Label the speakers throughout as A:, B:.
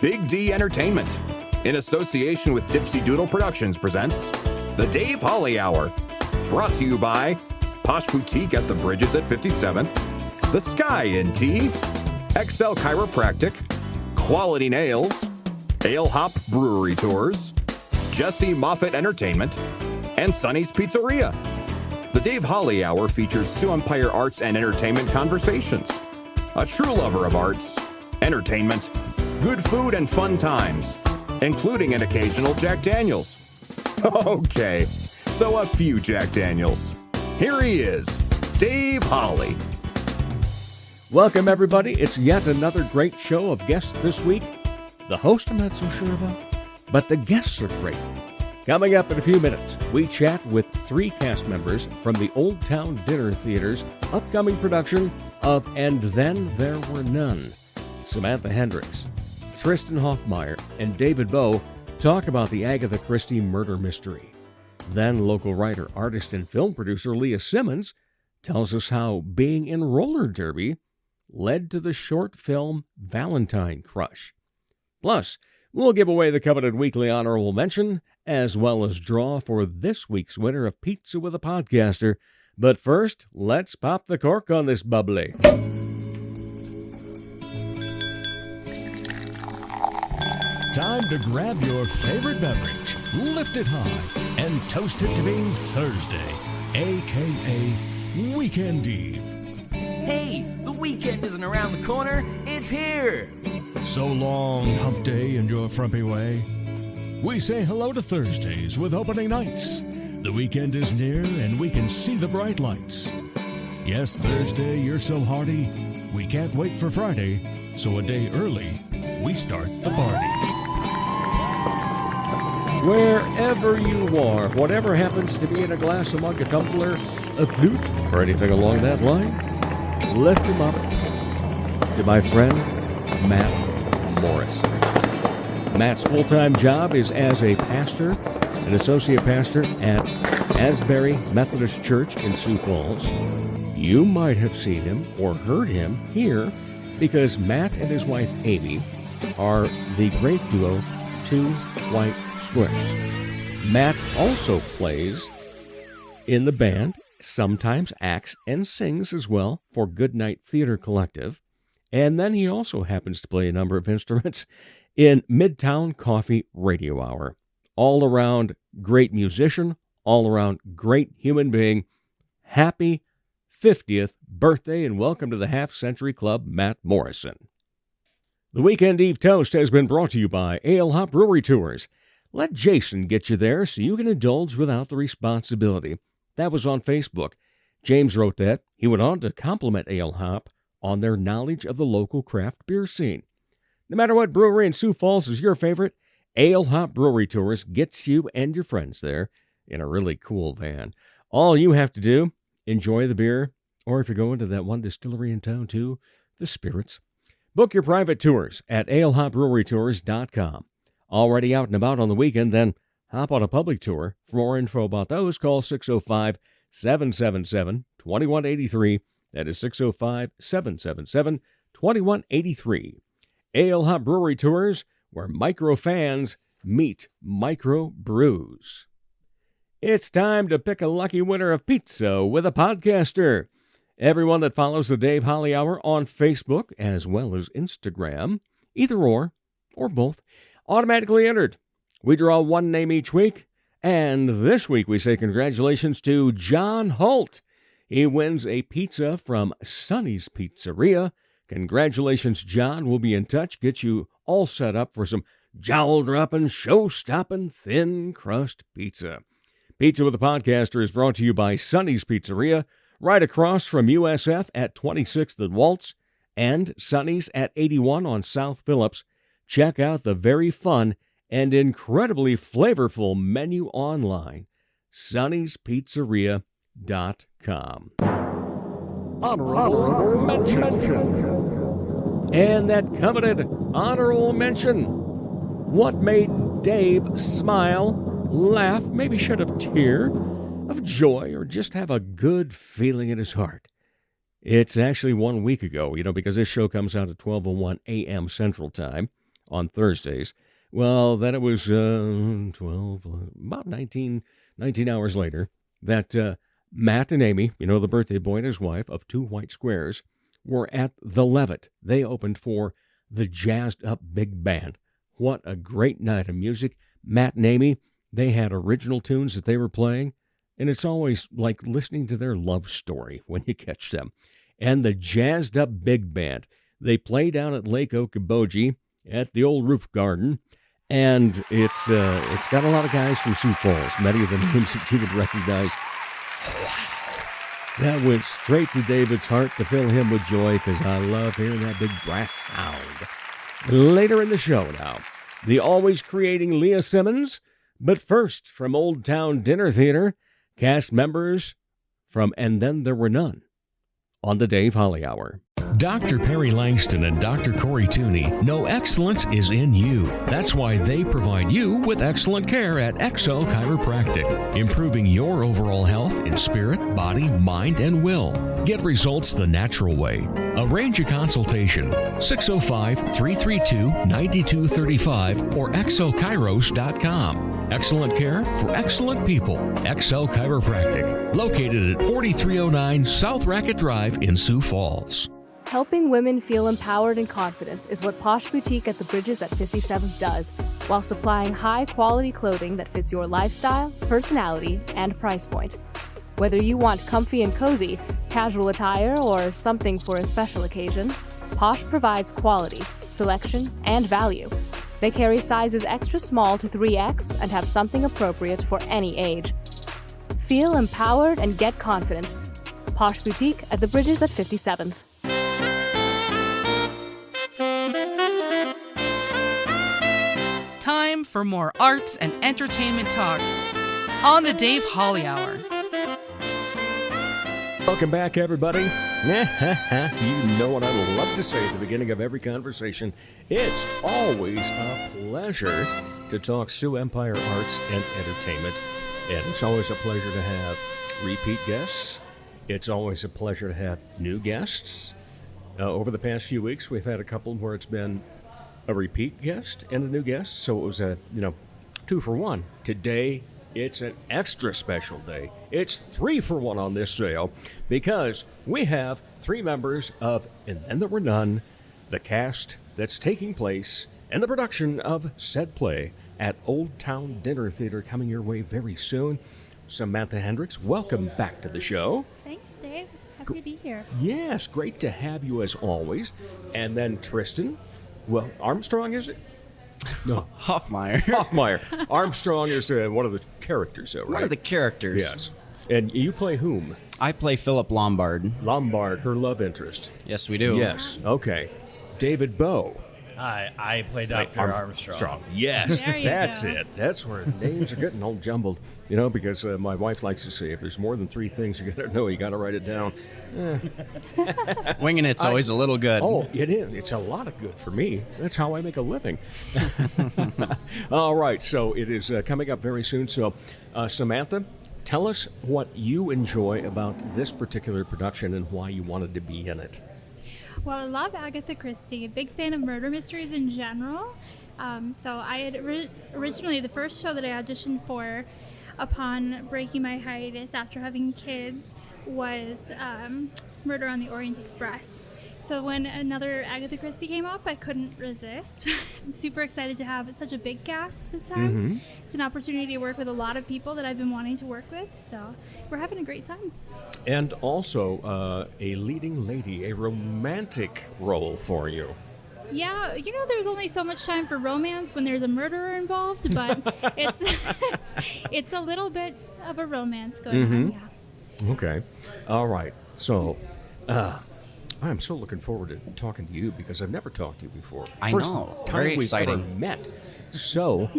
A: Big D Entertainment, in association with Dipsy Doodle Productions, presents The Dave Holly Hour. Brought to you by Posh Boutique at the Bridges at 57th, The Sky in Tea, XL Chiropractic, Quality Nails, Ale Hop Brewery Tours, Jesse Moffitt Entertainment, and Sonny's Pizzeria. The Dave Holly Hour features Sioux Empire Arts and Entertainment conversations. A true lover of arts, entertainment, good food, and fun times, including an occasional Jack Daniels. Okay, so a few Jack Daniels. Here he is, Dave Holly.
B: Welcome, everybody. It's yet another great show of guests this week. The host I'm not so sure about, but the guests are great. Coming up in a few minutes, we chat with three cast members from the Olde Towne Dinner Theatre's upcoming production of And Then There Were None. Samantha Hendriks, Tristan Hoffmeyer, and David Bowe talk about the Agatha Christie murder mystery. Then local writer, artist, and film producer Leah Simmons tells us how being in roller derby led to the short film Valentine Crush. Plus, we'll give away the coveted weekly honorable mention, as well as draw for this week's winner of Pizza with a Podcaster. But first, let's pop the cork on this bubbly.
C: Time to grab your favorite beverage, lift it high, and toast it to being Thursday, a.k.a. Weekend Eve.
D: Hey, the weekend isn't around the corner, it's here!
C: So long, hump day and your frumpy way. We say hello to Thursdays with opening nights. The weekend is near and we can see the bright lights. Yes, Thursday, you're so hearty, we can't wait for Friday, so a day early, we start the party.
B: Wherever you are, whatever happens to be in a glass, a mug, a tumbler, a flute, or anything along that line, lift them up to my friend, Matt Morrison. Matt's full-time job is as a pastor, an associate pastor at Asbury Methodist Church in Sioux Falls. You might have seen him or heard him here because Matt and his wife Amy are the great duo Two White Squares. Matt also plays in the band, sometimes acts and sings as well for Goodnight Theater Collective. And then he also happens to play a number of instruments in Midtown Coffee Radio Hour. All around great musician, all around great human being. Happy 50th birthday and welcome to the Half Century Club, Matt Morrison. The Weekend Eve Toast has been brought to you by Ale Hop Brewery Tours. Let Jason get you there so you can indulge without the responsibility. That was on Facebook. James wrote that. He went on to compliment Ale Hop on their knowledge of the local craft beer scene. No matter what brewery in Sioux Falls is your favorite, Ale Hop Brewery Tours gets you and your friends there in a really cool van. All you have to do, enjoy the beer, or if you're going to that one distillery in town too, the spirits. Book your private tours at alehopbrewerytours.com. Already out and about on the weekend, then hop on a public tour. For more info about those, call 605-777-2183. That is 605-777-2183. Ale Hop Brewery Tours, where micro fans meet micro brews. It's time to pick a lucky winner of Pizza with a Podcaster. Everyone that follows the Dave Holly Hour on Facebook as well as Instagram, either or both, automatically entered. We draw one name each week, and this week we say congratulations to John Holt. He wins a pizza from Sonny's Pizzeria. Congratulations, John. We'll be in touch, get you all set up for some jowl-dropping, show-stopping, thin-crust pizza. Pizza with a Podcaster is brought to you by Sonny's Pizzeria, right across from USF at 26th and Waltz, and Sonny's at 81 on South Phillips. Check out the very fun and incredibly flavorful menu online, sonnyspizzeria.com. Honorable mention. And that coveted honorable mention. What made Dave smile, laugh, maybe shed a tear of joy, or just have a good feeling in his heart? It's actually 1 week ago, because this show comes out at 12:01 a.m. Central Time. on Thursdays. Well, then it was about 19 hours later that Matt and Amy, the birthday boy and his wife of 2 White Squares, were at the Levitt. They opened for the Jazzed Up Big Band. What a great night of music. Matt and Amy, they had original tunes that they were playing, and it's always like listening to their love story when you catch them. And the Jazzed Up Big Band, they play down at Lake Okoboji at the old roof garden, and it's got a lot of guys from Sioux Falls, many of them names that you would recognize. That went straight to David's heart to fill him with joy, because I love hearing that big brass sound. Later in the show now, the always creating Leah Simmons, but first, from Olde Towne Dinner Theatre, cast members from And Then There Were None on the Dave Holly Hour.
C: Dr. Perry Langston and Dr. Corey Tooney know excellence is in you. That's why they provide you with excellent care at XO Chiropractic, improving your overall health in spirit, body, mind, and will. Get results the natural way. Arrange a consultation, 605-332-9235 or exokairos.com. Excellent care for excellent people. XO Chiropractic, located at 4309 South Racket Drive in Sioux Falls.
E: Helping women feel empowered and confident is what Posh Boutique at the Bridges at 57th does, while supplying high-quality clothing that fits your lifestyle, personality, and price point. Whether you want comfy and cozy, casual attire, or something for a special occasion, Posh provides quality, selection, and value. They carry sizes extra small to 3X and have something appropriate for any age. Feel empowered and get confident. Posh Boutique at the Bridges at 57th.
F: Time for more arts and entertainment talk on the Dave Holly Hour.
B: Welcome back, everybody. You know what I love to say at the beginning of every conversation. It's always a pleasure to talk Sioux Empire arts and entertainment. And it's always a pleasure to have repeat guests. It's always a pleasure to have new guests. Over the past few weeks, we've had a couple where it's been a repeat guest and a new guest, so it was a 2 for 1. Today, it's an extra special day. It's 3 for 1 on this sale, because we have 3 members of And Then There Were None, the cast that's taking place in the production of said play at Olde Towne Dinner Theatre, coming your way very soon. Samantha Hendriks, welcome back to the show.
G: Thanks, Dave. Happy to be here.
B: Yes, great to have you as always. And then Tristan. Well, Armstrong, is it? No.
H: Hoffmeyer.
B: Armstrong is one of the characters, though, right?
H: One of the characters.
B: Yes. And you play whom?
H: I play Philip Lombard.
B: Lombard, her love interest.
H: Yes, we do.
B: Yes. Okay. David Bowe.
I: I play Dr. Armstrong.
B: Yes, that's
G: go.
B: it. That's where names are getting all jumbled. Because my wife likes to say, if there's more than 3 things you got to know, you got to write it down.
H: Winging it's always a little good.
B: Oh, it is. It's a lot of good for me. That's how I make a living. All right, so it is coming up very soon. So, Samantha, tell us what you enjoy about this particular production and why you wanted to be in it.
G: Well, I love Agatha Christie. A big fan of murder mysteries in general. So I had originally, the first show that I auditioned for upon breaking my hiatus after having kids was Murder on the Orient Express. So when another Agatha Christie came up, I couldn't resist. I'm super excited to have such a big cast this time.
B: Mm-hmm.
G: It's an opportunity to work with a lot of people that I've been wanting to work with, so we're having a great time.
B: And also a leading lady, a romantic role for you.
G: Yeah, there's only so much time for romance when there's a murderer involved, but it's a little bit of a romance going on, yeah.
B: Okay. All right. So, I'm so looking forward to talking to you, because I've never talked to you before.
H: I
B: First
H: know.
B: time
H: Very
B: we've
H: exciting.
B: ever met. So,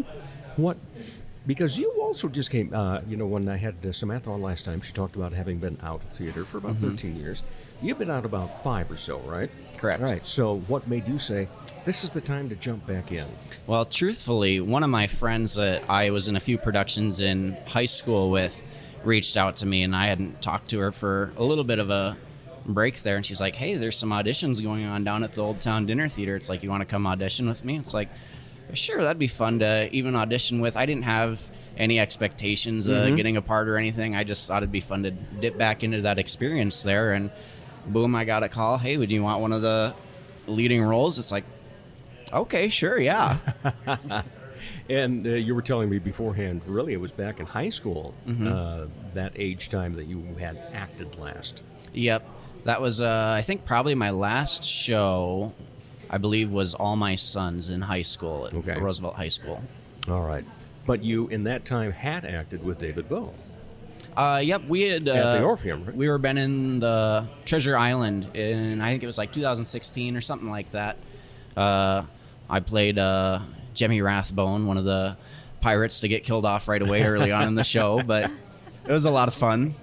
B: because you also just came, when I had Samantha on last time, she talked about having been out of theater for about 13 years. You've been out about 5 or so, right?
H: Correct.
B: All right. So what made you say, this is the time to jump back in?
H: Well, truthfully, one of my friends that I was in a few productions in high school with reached out to me, and I hadn't talked to her for a little bit of a break there, and she's like, hey, there's some auditions going on down at the Olde Towne Dinner Theatre. It's like, you want to come audition with me? It's like, sure, that'd be fun to even audition with. I didn't have any expectations of getting a part or anything. I just thought it'd be fun to dip back into that experience there, and boom, I got a call. Hey, would you want one of the leading roles? It's like, okay, sure, yeah.
B: And you were telling me beforehand, really, it was back in high school, that age time that you had acted last.
H: Yep. That was, I think, probably my last show, I believe, was All My Sons in high school, at Roosevelt High School.
B: All right. But you, in that time, had acted with David Bowe.
H: Yep, we had...
B: at the Orpheum, right?
H: We were been in the Treasure Island in, I think it was like 2016 or something like that. I played Jemmy Rathbone, one of the pirates to get killed off right away early on in the show, but it was a lot of fun.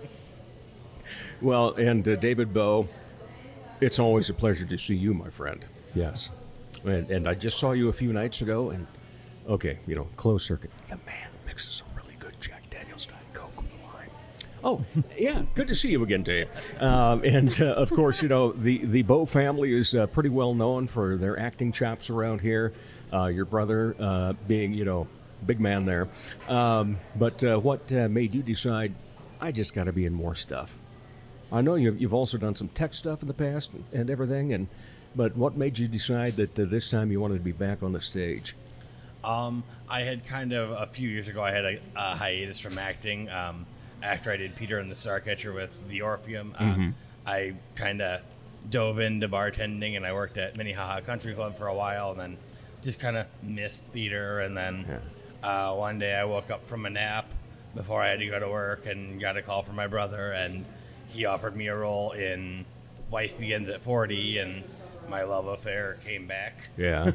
B: Well, and David Bowe, it's always a pleasure to see you, my friend. Yes. And I just saw you a few nights ago, and, okay, closed circuit. The man mixes a really good Jack Daniels Diet Coke with a lime. Oh, yeah, good to see you again, Dave. And, of course, the Bowe family is pretty well known for their acting chops around here. Your brother being, big man there. But what made you decide, I just got to be in more stuff? I know you've also done some tech stuff in the past and everything, but what made you decide that this time you wanted to be back on the stage?
I: I had kind of, a few years ago, I had a hiatus from acting. After I did Peter and the Starcatcher with the Orpheum, I kind of dove into bartending, and I worked at Minnehaha Country Club for a while, and then just kind of missed theater. And then one day I woke up from a nap before I had to go to work and got a call from my brother, and he offered me a role in Wife Begins at 40, and my love affair came back.
B: Yeah.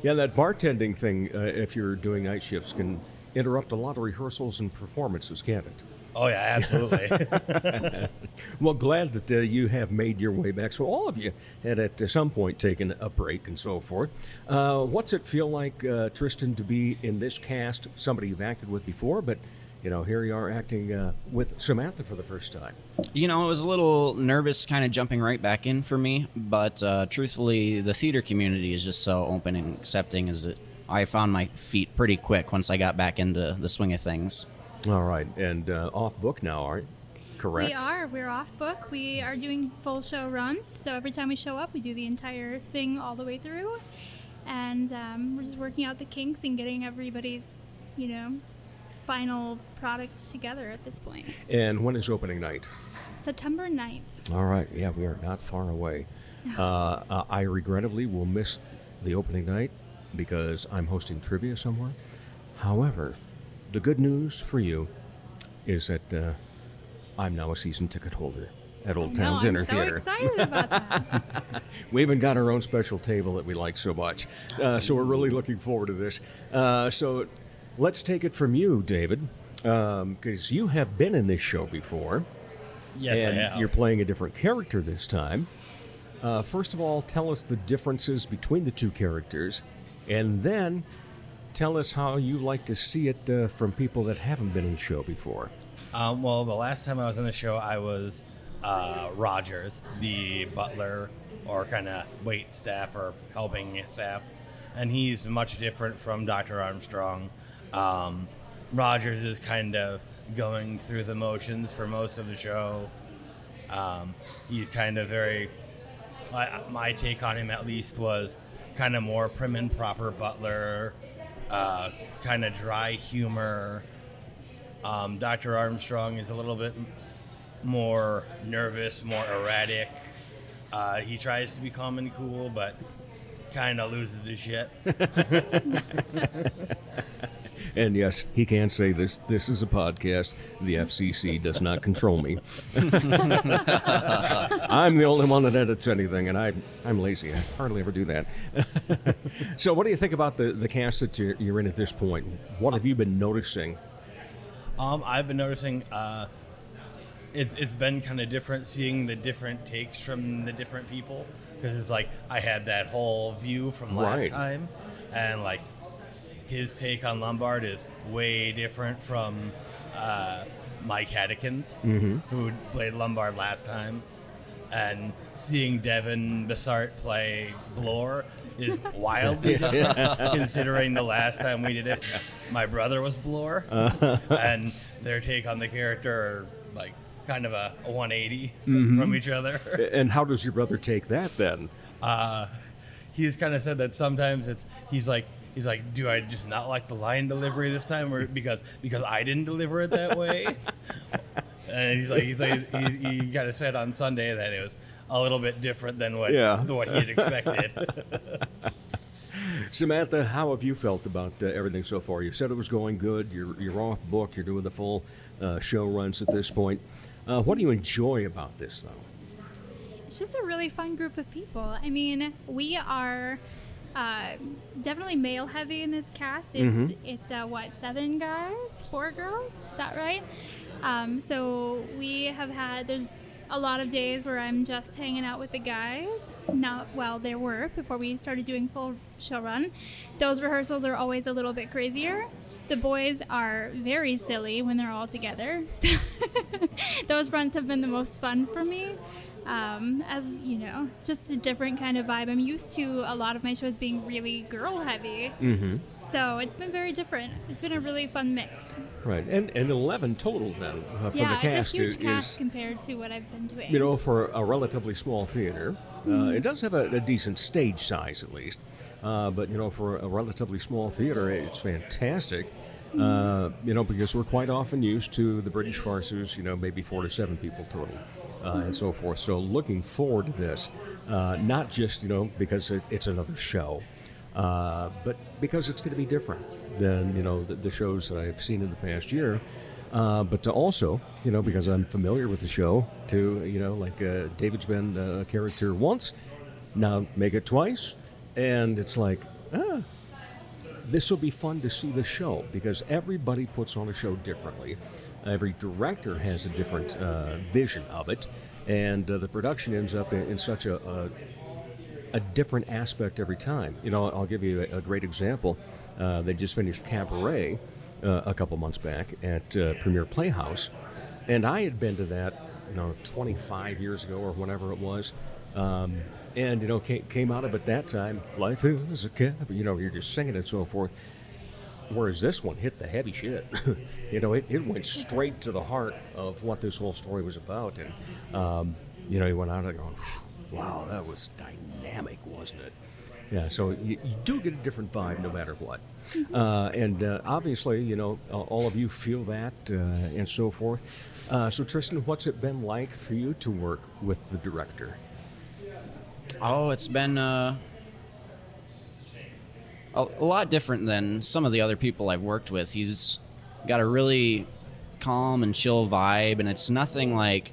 B: Yeah, that bartending thing, if you're doing night shifts, can interrupt a lot of rehearsals and performances, can't it?
I: Oh, yeah, absolutely.
B: Well, glad that you have made your way back. So all of you had at some point taken a break and so forth. What's it feel like, Tristan, to be in this cast, somebody you've acted with before, but here you are acting with Samantha for the first time?
H: It was a little nervous kind of jumping right back in for me, but truthfully, the theater community is just so open and accepting as that I found my feet pretty quick once I got back into the swing of things.
B: All right, and off book now, aren't you? Correct?
G: We are. We're off book. We are doing full show runs, so every time we show up, we do the entire thing all the way through, and we're just working out the kinks and getting everybody's, final products together at this point.
B: And when is opening night?
G: September 9th.
B: All right, yeah, we are not far away. I regrettably will miss the opening night because I'm hosting trivia somewhere. However, the good news for you is that I'm now a season ticket holder at Olde Towne Dinner Theatre.
G: I'm so excited about that.
B: We even got our own special table that we like so much. So we're really looking forward to this. So let's take it from you, David, because you have been in this show before.
I: Yes,
B: and
I: I have.
B: You're playing a different character this time. First of all, tell us the differences between the two characters, and then tell us how you like to see it from people that haven't been in the show before.
I: Well, the last time I was in the show, I was Rogers, the butler or kind of wait staff or helping staff, and he's much different from Dr. Armstrong. Rogers is kind of going through the motions for most of the show. He's kind of very, my take on him at least was kind of more prim and proper butler, kind of dry humor. Dr. Armstrong is a little bit more nervous, more erratic. He tries to be calm and cool, but kind of loses his shit.
B: And yes, he can say this. This is a podcast. The FCC does not control me. I'm the only one that edits anything, and I'm lazy. I hardly ever do that. So what do you think about the cast that you're in at this point? What have you been noticing?
I: I've been noticing it's been kind of different seeing the different takes from the different people, because it's like I had that whole view from last time, and like his take on Lombard is way different from Mike Haddikins, who played Lombard last time. and seeing Devin Bessart play Blore is wildly different, considering the last time we did it, my brother was Blore, and their take on the character are like kind of a 180 from each other.
B: And how does your brother take that then?
I: He's kind of said that sometimes he's like, do I just not like the line delivery this time, or because I didn't deliver it that way? And he kind of said on Sunday that it was a little bit different than what he had expected.
B: Samantha, how have you felt about everything so far? You said it was going good. You're off book. You're doing the full show runs at this point. What do you enjoy about this, though?
G: It's just a really fun group of people. I mean, we are definitely male heavy in this cast. It's 7 guys, 4 girls? Is that right? So we have there's a lot of days where I'm just hanging out with the guys. There were before we started doing full show run. Those rehearsals are always a little bit crazier. The boys are very silly when they're all together. So those runs have been the most fun for me. As you know, it's just a different kind of vibe. I'm used to a lot of my shows being really girl heavy. So it's been very different. It's been a really fun mix.
B: Right, and 11 total then from the cast.
G: It's a huge cast compared to what I've been doing.
B: You know, for a relatively small theater, it does have a decent stage size at least. But you know, for a relatively small theater, it's fantastic. You know, because we're quite often used to the British farces, you know, maybe 4 to 7 people total, and so forth. So looking forward to this, not just, you know, because it's another show, but because it's going to be different than, you know, the shows that I've seen in the past year. But to also, you know, because I'm familiar with the show, to, you know, like David's been a character once, now make it twice, and it's like, this will be fun to see the show because everybody puts on a show differently. Every director has a different vision of it, and the production ends up in such a different aspect every time. You know, I'll give you a great example. They just finished Cabaret a couple months back at Premier Playhouse, and I had been to that, you know, 25 years ago or whenever it was. And, you know, came out of it that time, life is a cab, you know, you're just singing and so forth. Whereas this one hit the heavy shit. You know, it went straight to the heart of what this whole story was about. And, you know, you went out and going, wow, that was dynamic, wasn't it? Yeah, so you do get a different vibe no matter what. And obviously, you know, all of you feel that and so forth. So, Tristan, what's it been like for you to work with the director?
H: Oh, it's been a lot different than some of the other people I've worked with. He's got a really calm and chill vibe, and it's nothing like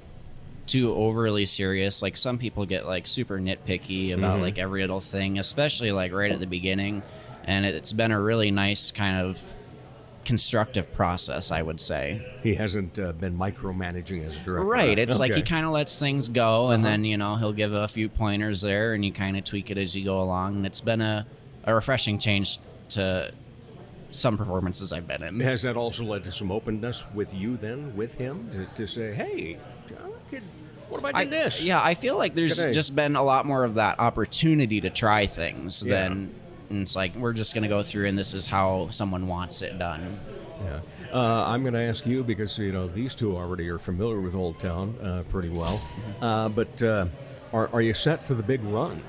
H: too overly serious. Like some people get like super nitpicky about like every little thing, especially like right at the beginning. And it's been a really nice kind of constructive process, I would say.
B: He hasn't been micromanaging as a director.
H: Right. It's like he kind of lets things go, and then, you know, he'll give a few pointers there, and you kind of tweak it as you go along. And it's been a refreshing change to some performances I've been in.
B: Has that also led to some openness with you then, with him, to say, hey, John, what if I did this?
H: Yeah, I feel like there's just been a lot more of that opportunity to try things than... And it's like, we're just going to go through, and this is how someone wants it done.
B: Yeah. I'm going to ask you, because, you know, these two already are familiar with Olde Towne pretty well. But are you set for the big run?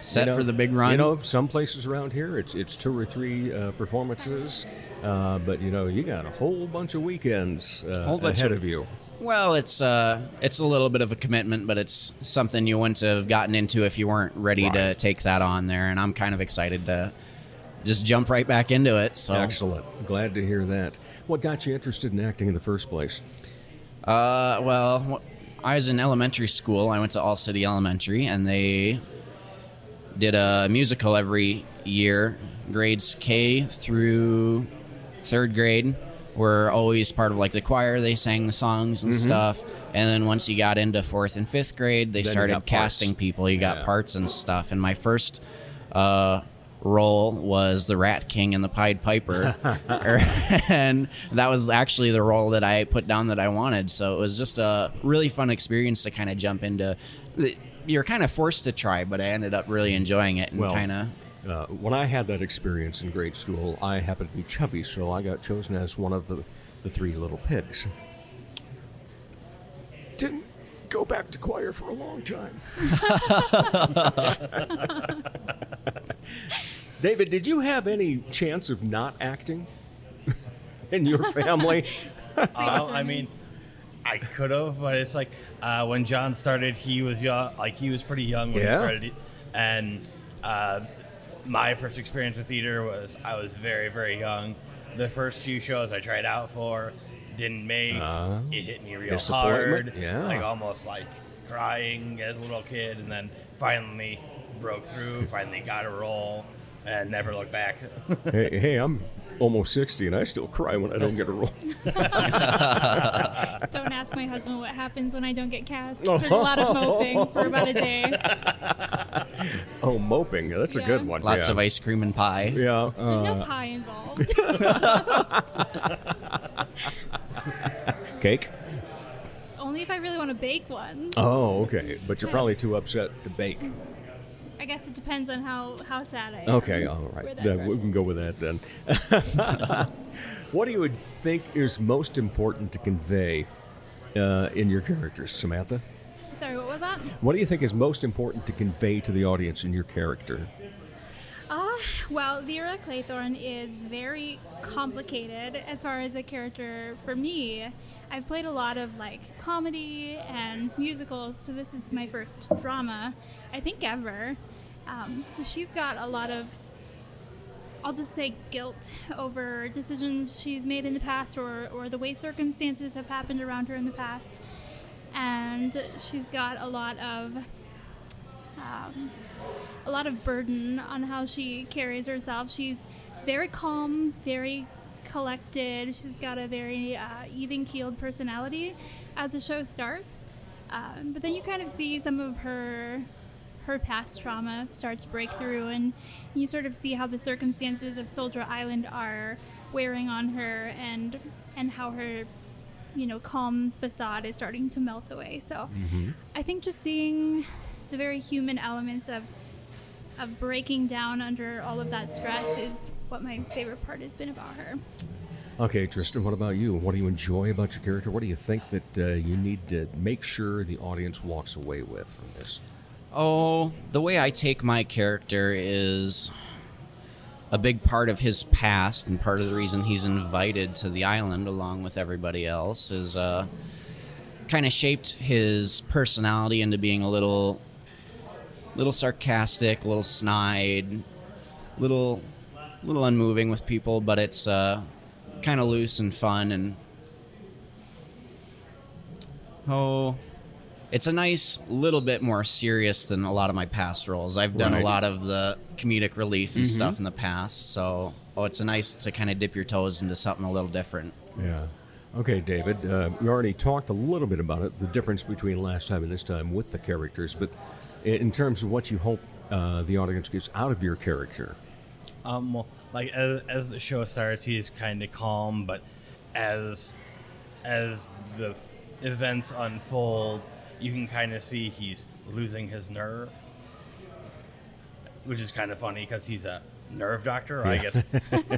H: Set for the big run?
B: You know, some places around here, it's 2 or 3 performances. But, you know, you got a whole bunch of weekends ahead of you.
H: Well, it's a little bit of a commitment, but it's something you wouldn't have gotten into if you weren't ready to take that on there. And I'm kind of excited to just jump right back into it. So
B: excellent. Glad to hear that. What got you interested in acting in the first place?
H: Well, I was in elementary school. I went to All City Elementary, and they did a musical every year. Grades K through 3rd grade were always part of like the choir. They sang the songs and stuff. And then once you got into 4th and 5th grade, they started casting people. You got parts and stuff. And my first role was the Rat King in the Pied Piper. And that was actually the role that I put down that I wanted. So it was just a really fun experience to kind of jump into. You're kind of forced to try, but I ended up really enjoying it and kind of...
B: when I had that experience in grade school, I happened to be chubby, so I got chosen as one of the 3 little pigs. Didn't go back to choir for a long time. David, did you have any chance of not acting in your family?
I: I mean, I could have, but it's like when John started, he was young. Like he was pretty young when he started, and my first experience with theater was I was very, very young. The first few shows I tried out for didn't make. It hit me real hard, like almost like crying as a little kid, and then finally broke through. Finally got a role, and never looked back.
B: Hey, I'm almost 60 and I still cry when I don't get a role.
G: Don't ask my husband what happens when I don't get cast. There's a lot of moping for about a day.
B: Oh, moping. That's a good one.
H: Lots of ice cream and pie.
B: Yeah.
G: There's no pie involved.
B: Cake?
G: Only if I really want to bake one.
B: Oh, okay. But you're probably too upset to bake.
G: I guess it depends on how sad I am.
B: Okay, all right. We can go with that then. What do you think is most important to convey in your characters, Samantha?
G: Sorry, what was that?
B: What do you think is most important to convey to the audience in your character?
G: Well, Vera Claythorne is very complicated as far as a character for me. I've played a lot of comedy and musicals, so this is my first drama, I think ever. So she's got a lot of, I'll just say, guilt over decisions she's made in the past or the way circumstances have happened around her in the past. And she's got a lot of burden on how she carries herself. She's very calm, very collected. She's got a very even-keeled personality as the show starts. But then you kind of see some of her past trauma starts to break through, and you sort of see how the circumstances of Soldier Island are wearing on her, and how her calm facade is starting to melt away. So I think just seeing the very human elements of breaking down under all of that stress is what my favorite part has been about her.
B: Okay, Tristan, what about you? What do you enjoy about your character? What do you think that you need to make sure the audience walks away with from this?
H: Oh, the way I take my character is a big part of his past, and part of the reason he's invited to the island along with everybody else is kind of shaped his personality into being a little sarcastic, a little snide, little unmoving with people, but it's kind of loose and fun, and it's a nice little bit more serious than a lot of my past roles. I've done a lot of the comedic relief and stuff in the past, so it's nice to kind of dip your toes into something a little different.
B: Yeah. Okay, David, you already talked a little bit about it, the difference between last time and this time with the characters, but in terms of what you hope the audience gets out of your character.
I: Well, as the show starts, he is kind of calm, but as the events unfold, you can kind of see he's losing his nerve, which is kind of funny because he's a nerve doctor, or I guess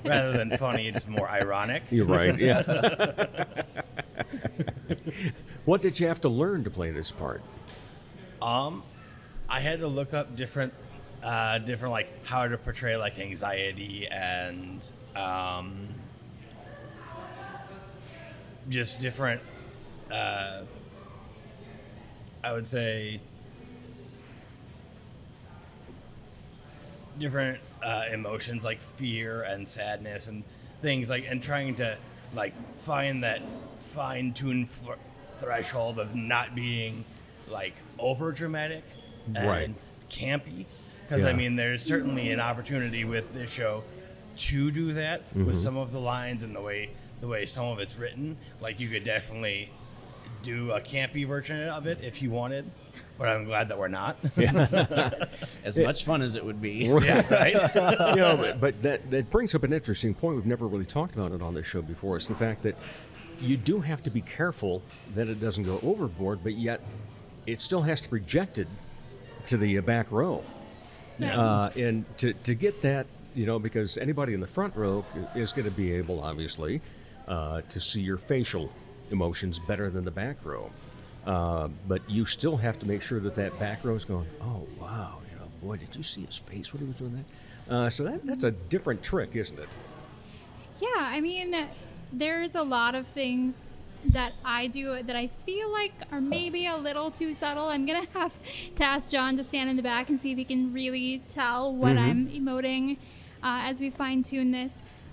I: rather than funny, it's more ironic.
B: You're right, yeah. What did you have to learn to play this part?
I: I had to look up different how to portray anxiety and just different I would say different emotions like fear and sadness and things and trying to find that fine-tuned threshold of not being over dramatic and campy, because I mean there's certainly an opportunity with this show to do that with some of the lines and the way some of it's written. You could definitely do a campy version of it if you wanted, but I'm glad that we're not.
H: As much fun as it would be.
I: Yeah, right?
B: But that brings up an interesting point. We've never really talked about it on this show before. It's the fact that you do have to be careful that it doesn't go overboard, but yet it still has to be projected to the back row.
I: Yeah.
B: And to get that, because anybody in the front row is going to be able, obviously, to see your facial emotions better than the back row. But you still have to make sure that back row is going, oh, wow, boy, did you see his face when he was doing that? So that's a different trick, isn't it?
G: Yeah, I mean, there's a lot of things that I do that I feel like are maybe a little too subtle. I'm going to have to ask John to stand in the back and see if he can really tell what I'm emoting as we fine-tune this.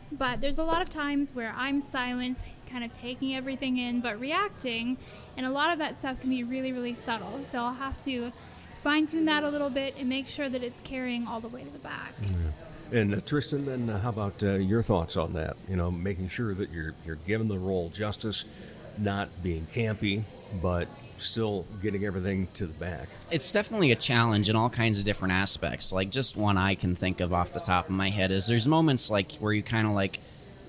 G: But there's a lot of times where I'm silent, kind of taking everything in, but reacting. And a lot of that stuff can be really, really subtle. So I'll have to fine-tune that a little bit and make sure that it's carrying all the way to the back.
B: Yeah. And Tristan, then how about your thoughts on that? Making sure that you're giving the role justice, not being campy, but still getting everything to the back.
H: It's definitely a challenge in all kinds of different aspects. Like, just one I can think of off the top of my head is there's moments like where you kind of like,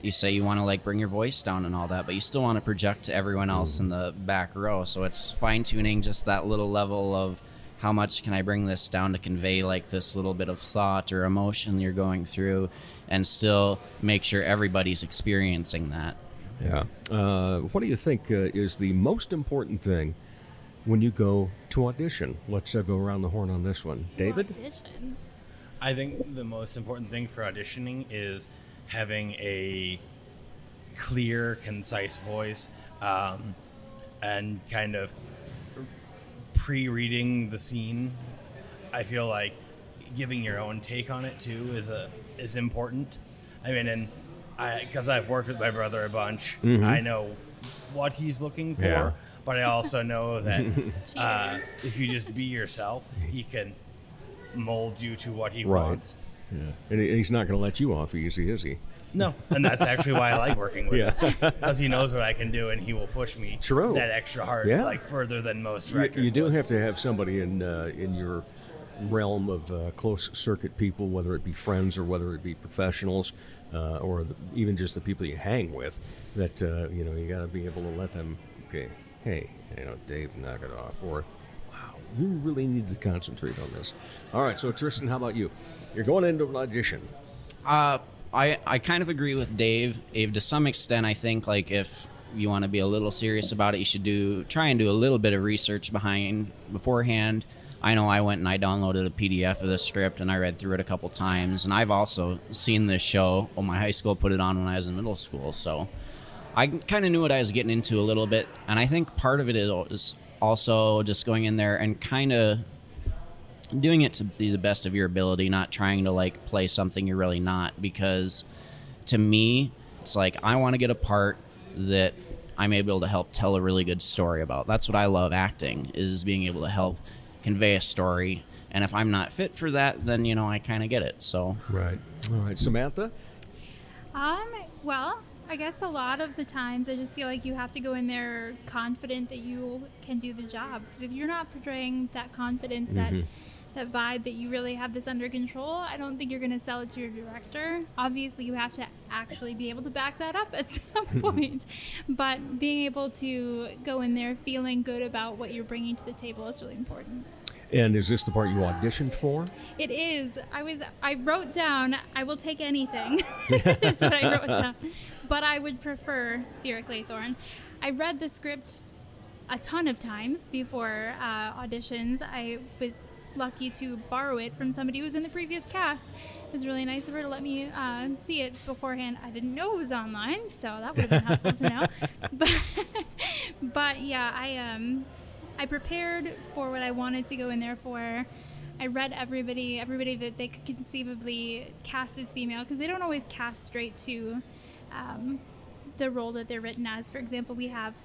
H: you say you want to like bring your voice down and all that, but you still want to project to everyone else in the back row. So it's fine-tuning just that little level of how much can I bring this down to convey like this little bit of thought or emotion you're going through and still make sure everybody's experiencing that.
B: Yeah. What do you think is the most important thing when you go to audition? Let's go around the horn on this one. David?
G: Auditions.
I: I think the most important thing for auditioning is having a clear, concise voice, and kind of pre-reading the scene. I feel like giving your own take on it too is important. I mean, and because I've worked with my brother a bunch, I know what he's looking for.
B: Yeah.
I: But I also know that if you just be yourself, he can mold you to what he wants.
B: Yeah. And he's not going to let you off easy, is he?
I: No, and that's actually why I like working with him,
B: Yeah.
I: because he knows what I can do, and he will push me
B: True.
I: that extra hard,
B: Yeah.
I: like further than most directors.
B: You do
I: would.
B: have to have somebody in your realm of close circuit people, whether it be friends or whether it be professionals, or even just the people you hang with. That you got to be able to let them. Okay, hey, Dave, knock it off. Or, wow, you really need to concentrate on this. All right, so Tristan, how about you? You're going into an audition.
H: I kind of agree with Dave. To some extent, I think like if you want to be a little serious about it, you should try and do a little bit of research beforehand. I know I went and I downloaded a PDF of the script and I read through it a couple times. And I've also seen this show. Well, my high school put it on when I was in middle school, so I kind of knew what I was getting into a little bit. And I think part of it is also just going in there and kind of doing it to the best of your ability, not trying to like play something you're really not. Because to me, it's like I want to get a part that I'm able to help tell a really good story about. That's what I love acting, is being able to help convey a story. And if I'm not fit for that, then I kind of get it. So
B: Right. All right, Samantha?
G: Well, I guess a lot of the times I just feel like you have to go in there confident that you can do the job. Because if you're not portraying that confidence, that vibe that you really have this under control, I don't think you're going to sell it to your director. Obviously, you have to actually be able to back that up at some point. But being able to go in there feeling good about what you're bringing to the table is really important.
B: And is this the part you auditioned for?
G: It is. I wrote down, I will take anything. That's what I wrote down. But I would prefer Theoric Laythorne. I read the script a ton of times before auditions. I was lucky to borrow it from somebody who was in the previous cast. It was really nice of her to let me see it beforehand. I didn't know it was online, so that would have been helpful to know. But yeah, I prepared for what I wanted to go in there for. I read everybody that they could conceivably cast as female, because they don't always cast straight to the role that they're written as. For example, we have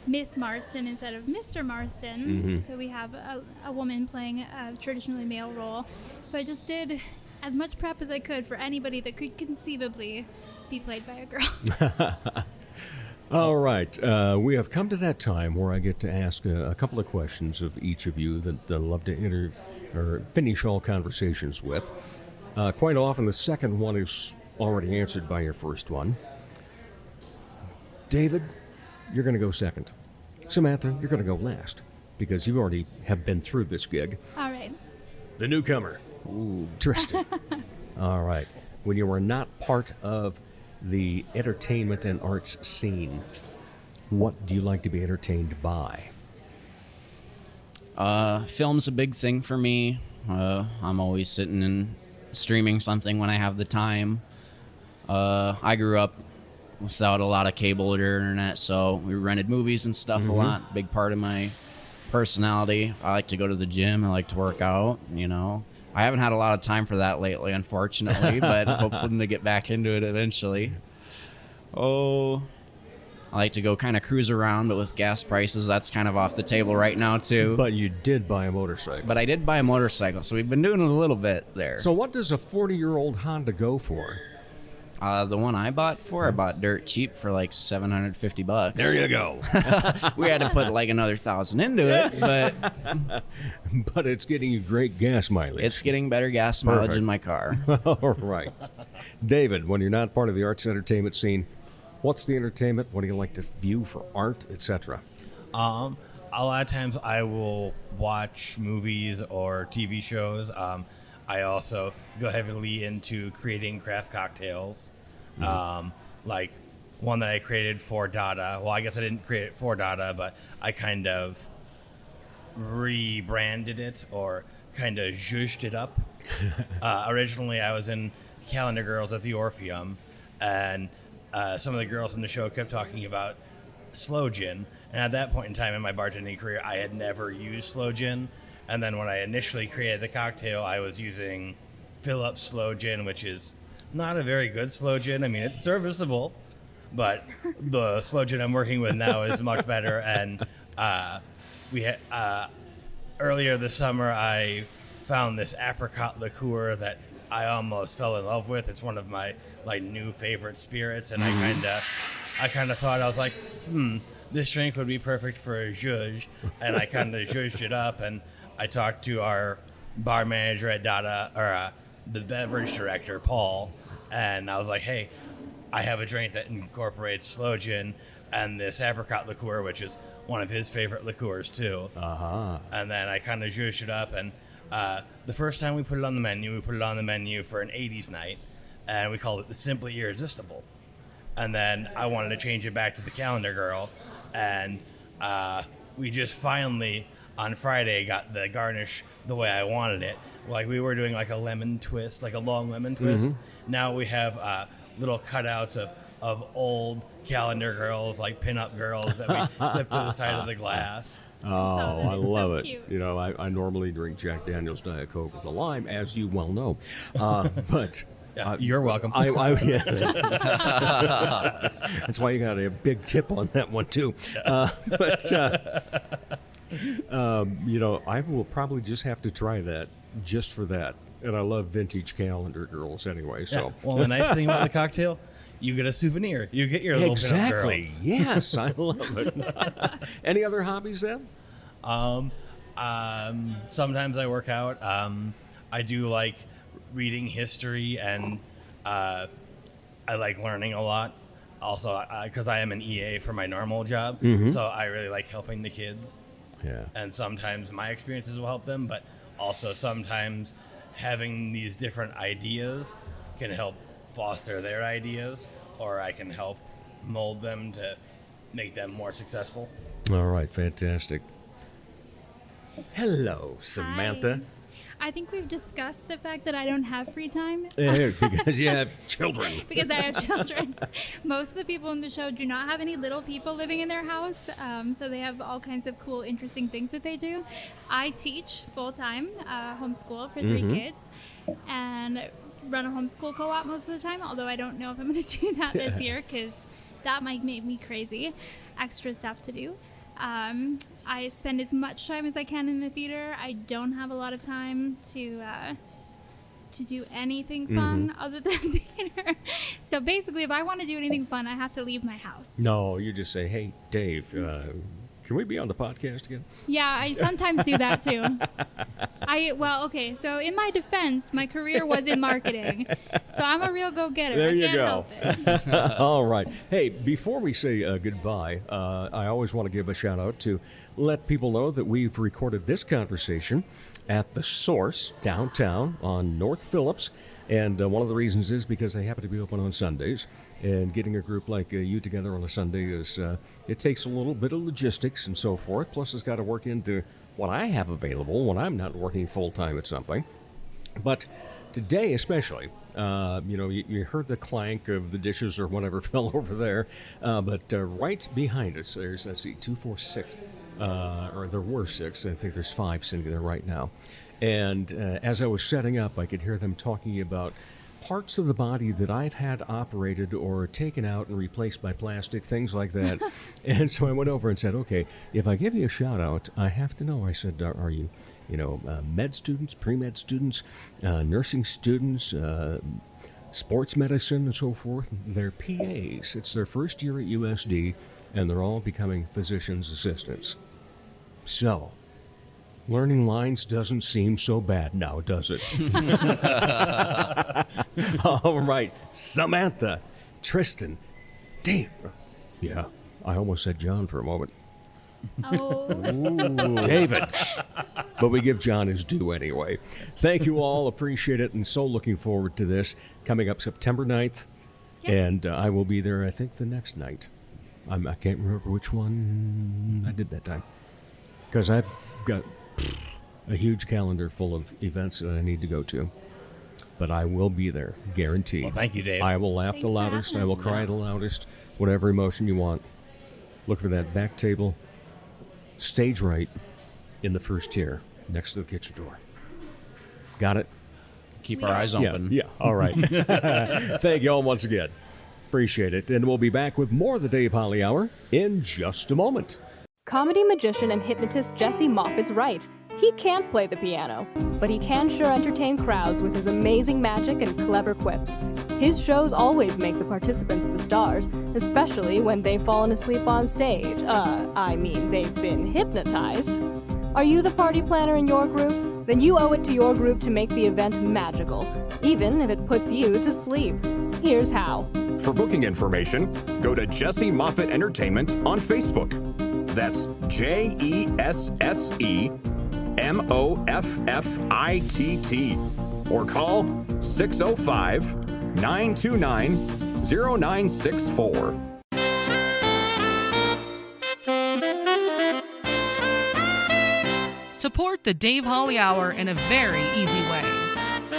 G: Miss Marston instead of Mr. Marston. So we have a woman playing a traditionally male role. So I just did as much prep as I could for anybody that could conceivably be played by a girl.
B: All right. We have come to that time where I get to ask a couple of questions of each of you that I love to finish all conversations with. Quite often, the second one is already answered by your first one. David, you're going to go second. Samantha, you're going to go last because you already have been through this gig.
G: All right.
B: The newcomer, Tristan. All right. When you are not part of the entertainment and arts scene, what do you like to be entertained by?
H: Film's a big thing for me. I'm always sitting and streaming something when I have the time. I grew up without a lot of cable or internet, so we rented movies and stuff a lot. Big part of my personality. I like to go to the gym. I like to work out, I haven't had a lot of time for that lately, unfortunately, but hoping to get back into it eventually. I like to go kind of cruise around, but with gas prices, that's kind of off the table right now, too.
B: But you did buy a motorcycle.
H: But I did buy a motorcycle, so we've been doing it a little bit there.
B: So what does a 40-year-old Honda go for?
H: The one I bought dirt cheap for like $750.
B: There you go.
H: We had to put like another $1,000 into it, but
B: but it's getting you great gas mileage.
H: It's getting better gas mileage in my car.
B: All right. David, when you're not part of the arts and entertainment scene, what's the entertainment? What do you like to view for art, etc.?
I: A lot of times I will watch movies or TV shows. I also go heavily into creating craft cocktails. Like one that I created for Dada. Well, I guess I didn't create it for Dada, but I kind of rebranded it or kind of zhuzhed it up. Originally, I was in Calendar Girls at the Orpheum, and some of the girls in the show kept talking about sloe gin. And at that point in time in my bartending career, I had never used sloe gin. And then when I initially created the cocktail, I was using Phillips sloe gin, which is not a very good sloe gin. I mean, it's serviceable, but the sloe gin I'm working with now is much better. And we had earlier this summer, I found this apricot liqueur that I almost fell in love with. It's one of my new favorite spirits, and I kind of thought, I was like, this drink would be perfect for a zhuzh, and I kind of zhuzhed it up, and I talked to our bar manager at Dada, or the beverage director, Paul, and I was like, hey, I have a drink that incorporates sloe gin and this apricot liqueur, which is one of his favorite liqueurs too. And then I kind of zhuzhed it up, and the first time we put it on the menu, for an 80s night, and we called it the Simply Irresistible. And then I wanted to change it back to the Calendar Girl, and we just finally on Friday got the garnish the way I wanted it. Like we were doing like a lemon twist, like a long lemon twist. Now we have little cutouts of old Calendar Girls, like pinup girls that we flip to the side of the glass.
B: Oh, I love it.
G: Cute.
B: I normally drink Jack Daniel's Diet Coke with a lime, as you well know. But
I: you're welcome.
B: Yeah. That's why you got a big tip on that one too. I will probably just have to try that just for that. And I love vintage Calendar Girls anyway. So
I: yeah. Well, the nice thing about the cocktail, you get a souvenir. You get your little
B: exactly.
I: Girl.
B: Yes, I love it. Any other hobbies then?
I: Sometimes I work out. I do like reading history, and I like learning a lot. Also, because I am an EA for my normal job, so I really like helping the kids.
B: Yeah.
I: And sometimes my experiences will help them, but also sometimes having these different ideas can help foster their ideas, or I can help mold them to make them more successful.
B: All right, fantastic. Hello, Samantha.
G: Hi. I think we've discussed the fact that I don't have free time.
B: Because you have children.
G: Because I have children. Most of the people in the show do not have any little people living in their house, so they have all kinds of cool, interesting things that they do. I teach full-time, homeschool for 3 kids, and run a homeschool co-op most of the time, although I don't know if I'm going to do that this year because that might make me crazy. Extra stuff to do. I spend as much time as I can in the theater. I don't have a lot of time to to do anything fun other than theater. So basically, if I want to do anything fun, I have to leave my house.
B: No, you just say, hey, Dave, can we be on the podcast again?
G: Yeah, I sometimes do that too. Okay, so in my defense, my career was in marketing. So I'm a real go-getter.
B: There you
G: I
B: go.
G: can't help it.
B: All right. Hey, before we say goodbye, I always want to give a shout out to let people know that we've recorded this conversation at The Source downtown on North Phillips. And one of the reasons is because they happen to be open on Sundays. And getting a group like you together on a Sunday is, it takes a little bit of logistics and so forth. Plus, it's got to work into what I have available when I'm not working full-time at something. But today especially, you heard the clank of the dishes or whatever fell over there. But right behind us, there's, 2, 4, 6. Or there were 6. I think there's 5 sitting there right now. And as I was setting up, I could hear them talking about parts of the body that I've had operated or taken out and replaced by plastic, things like that. And so I went over and said, okay, if I give you a shout out, I have to know. I said, are you, med students, pre-med students, nursing students, sports medicine and so forth? They're PAs. It's their first year at USD, and they're all becoming physician's assistants. So, learning lines doesn't seem so bad now, does it? All right. Samantha, Tristan, Dave. Yeah, I almost said John for a moment.
G: Oh.
B: Ooh, David. But we give John his due anyway. Thank you all. Appreciate it. And so looking forward to this. Coming up September 9th. Yep. And I will be there, I think, the next night. I can't remember which one I did that time. Because I've got a huge calendar full of events that I need to go to. But I will be there, guaranteed.
I: Well, thank you, Dave.
B: I will laugh the loudest. I will cry the loudest. Whatever emotion you want. Look for that back table, stage right, in the first tier, next to the kitchen door. Got it?
H: Keep our eyes open.
B: Yeah, all right. Thank you all once again. Appreciate it. And we'll be back with more of the Dave Holly Hour in just a moment.
E: Comedy magician and hypnotist Jesse Moffat's right. He can't play the piano, but he can sure entertain crowds with his amazing magic and clever quips. His shows always make the participants the stars, especially when they've fallen asleep on stage. They've been hypnotized. Are you the party planner in your group? Then you owe it to your group to make the event magical, even if it puts you to sleep. Here's how.
A: For booking information, go to Jesse Moffitt Entertainment on Facebook. That's JESSEMOFFITT. Or call 605-929-0964.
F: Support the Dave Holly Hour in a very easy way.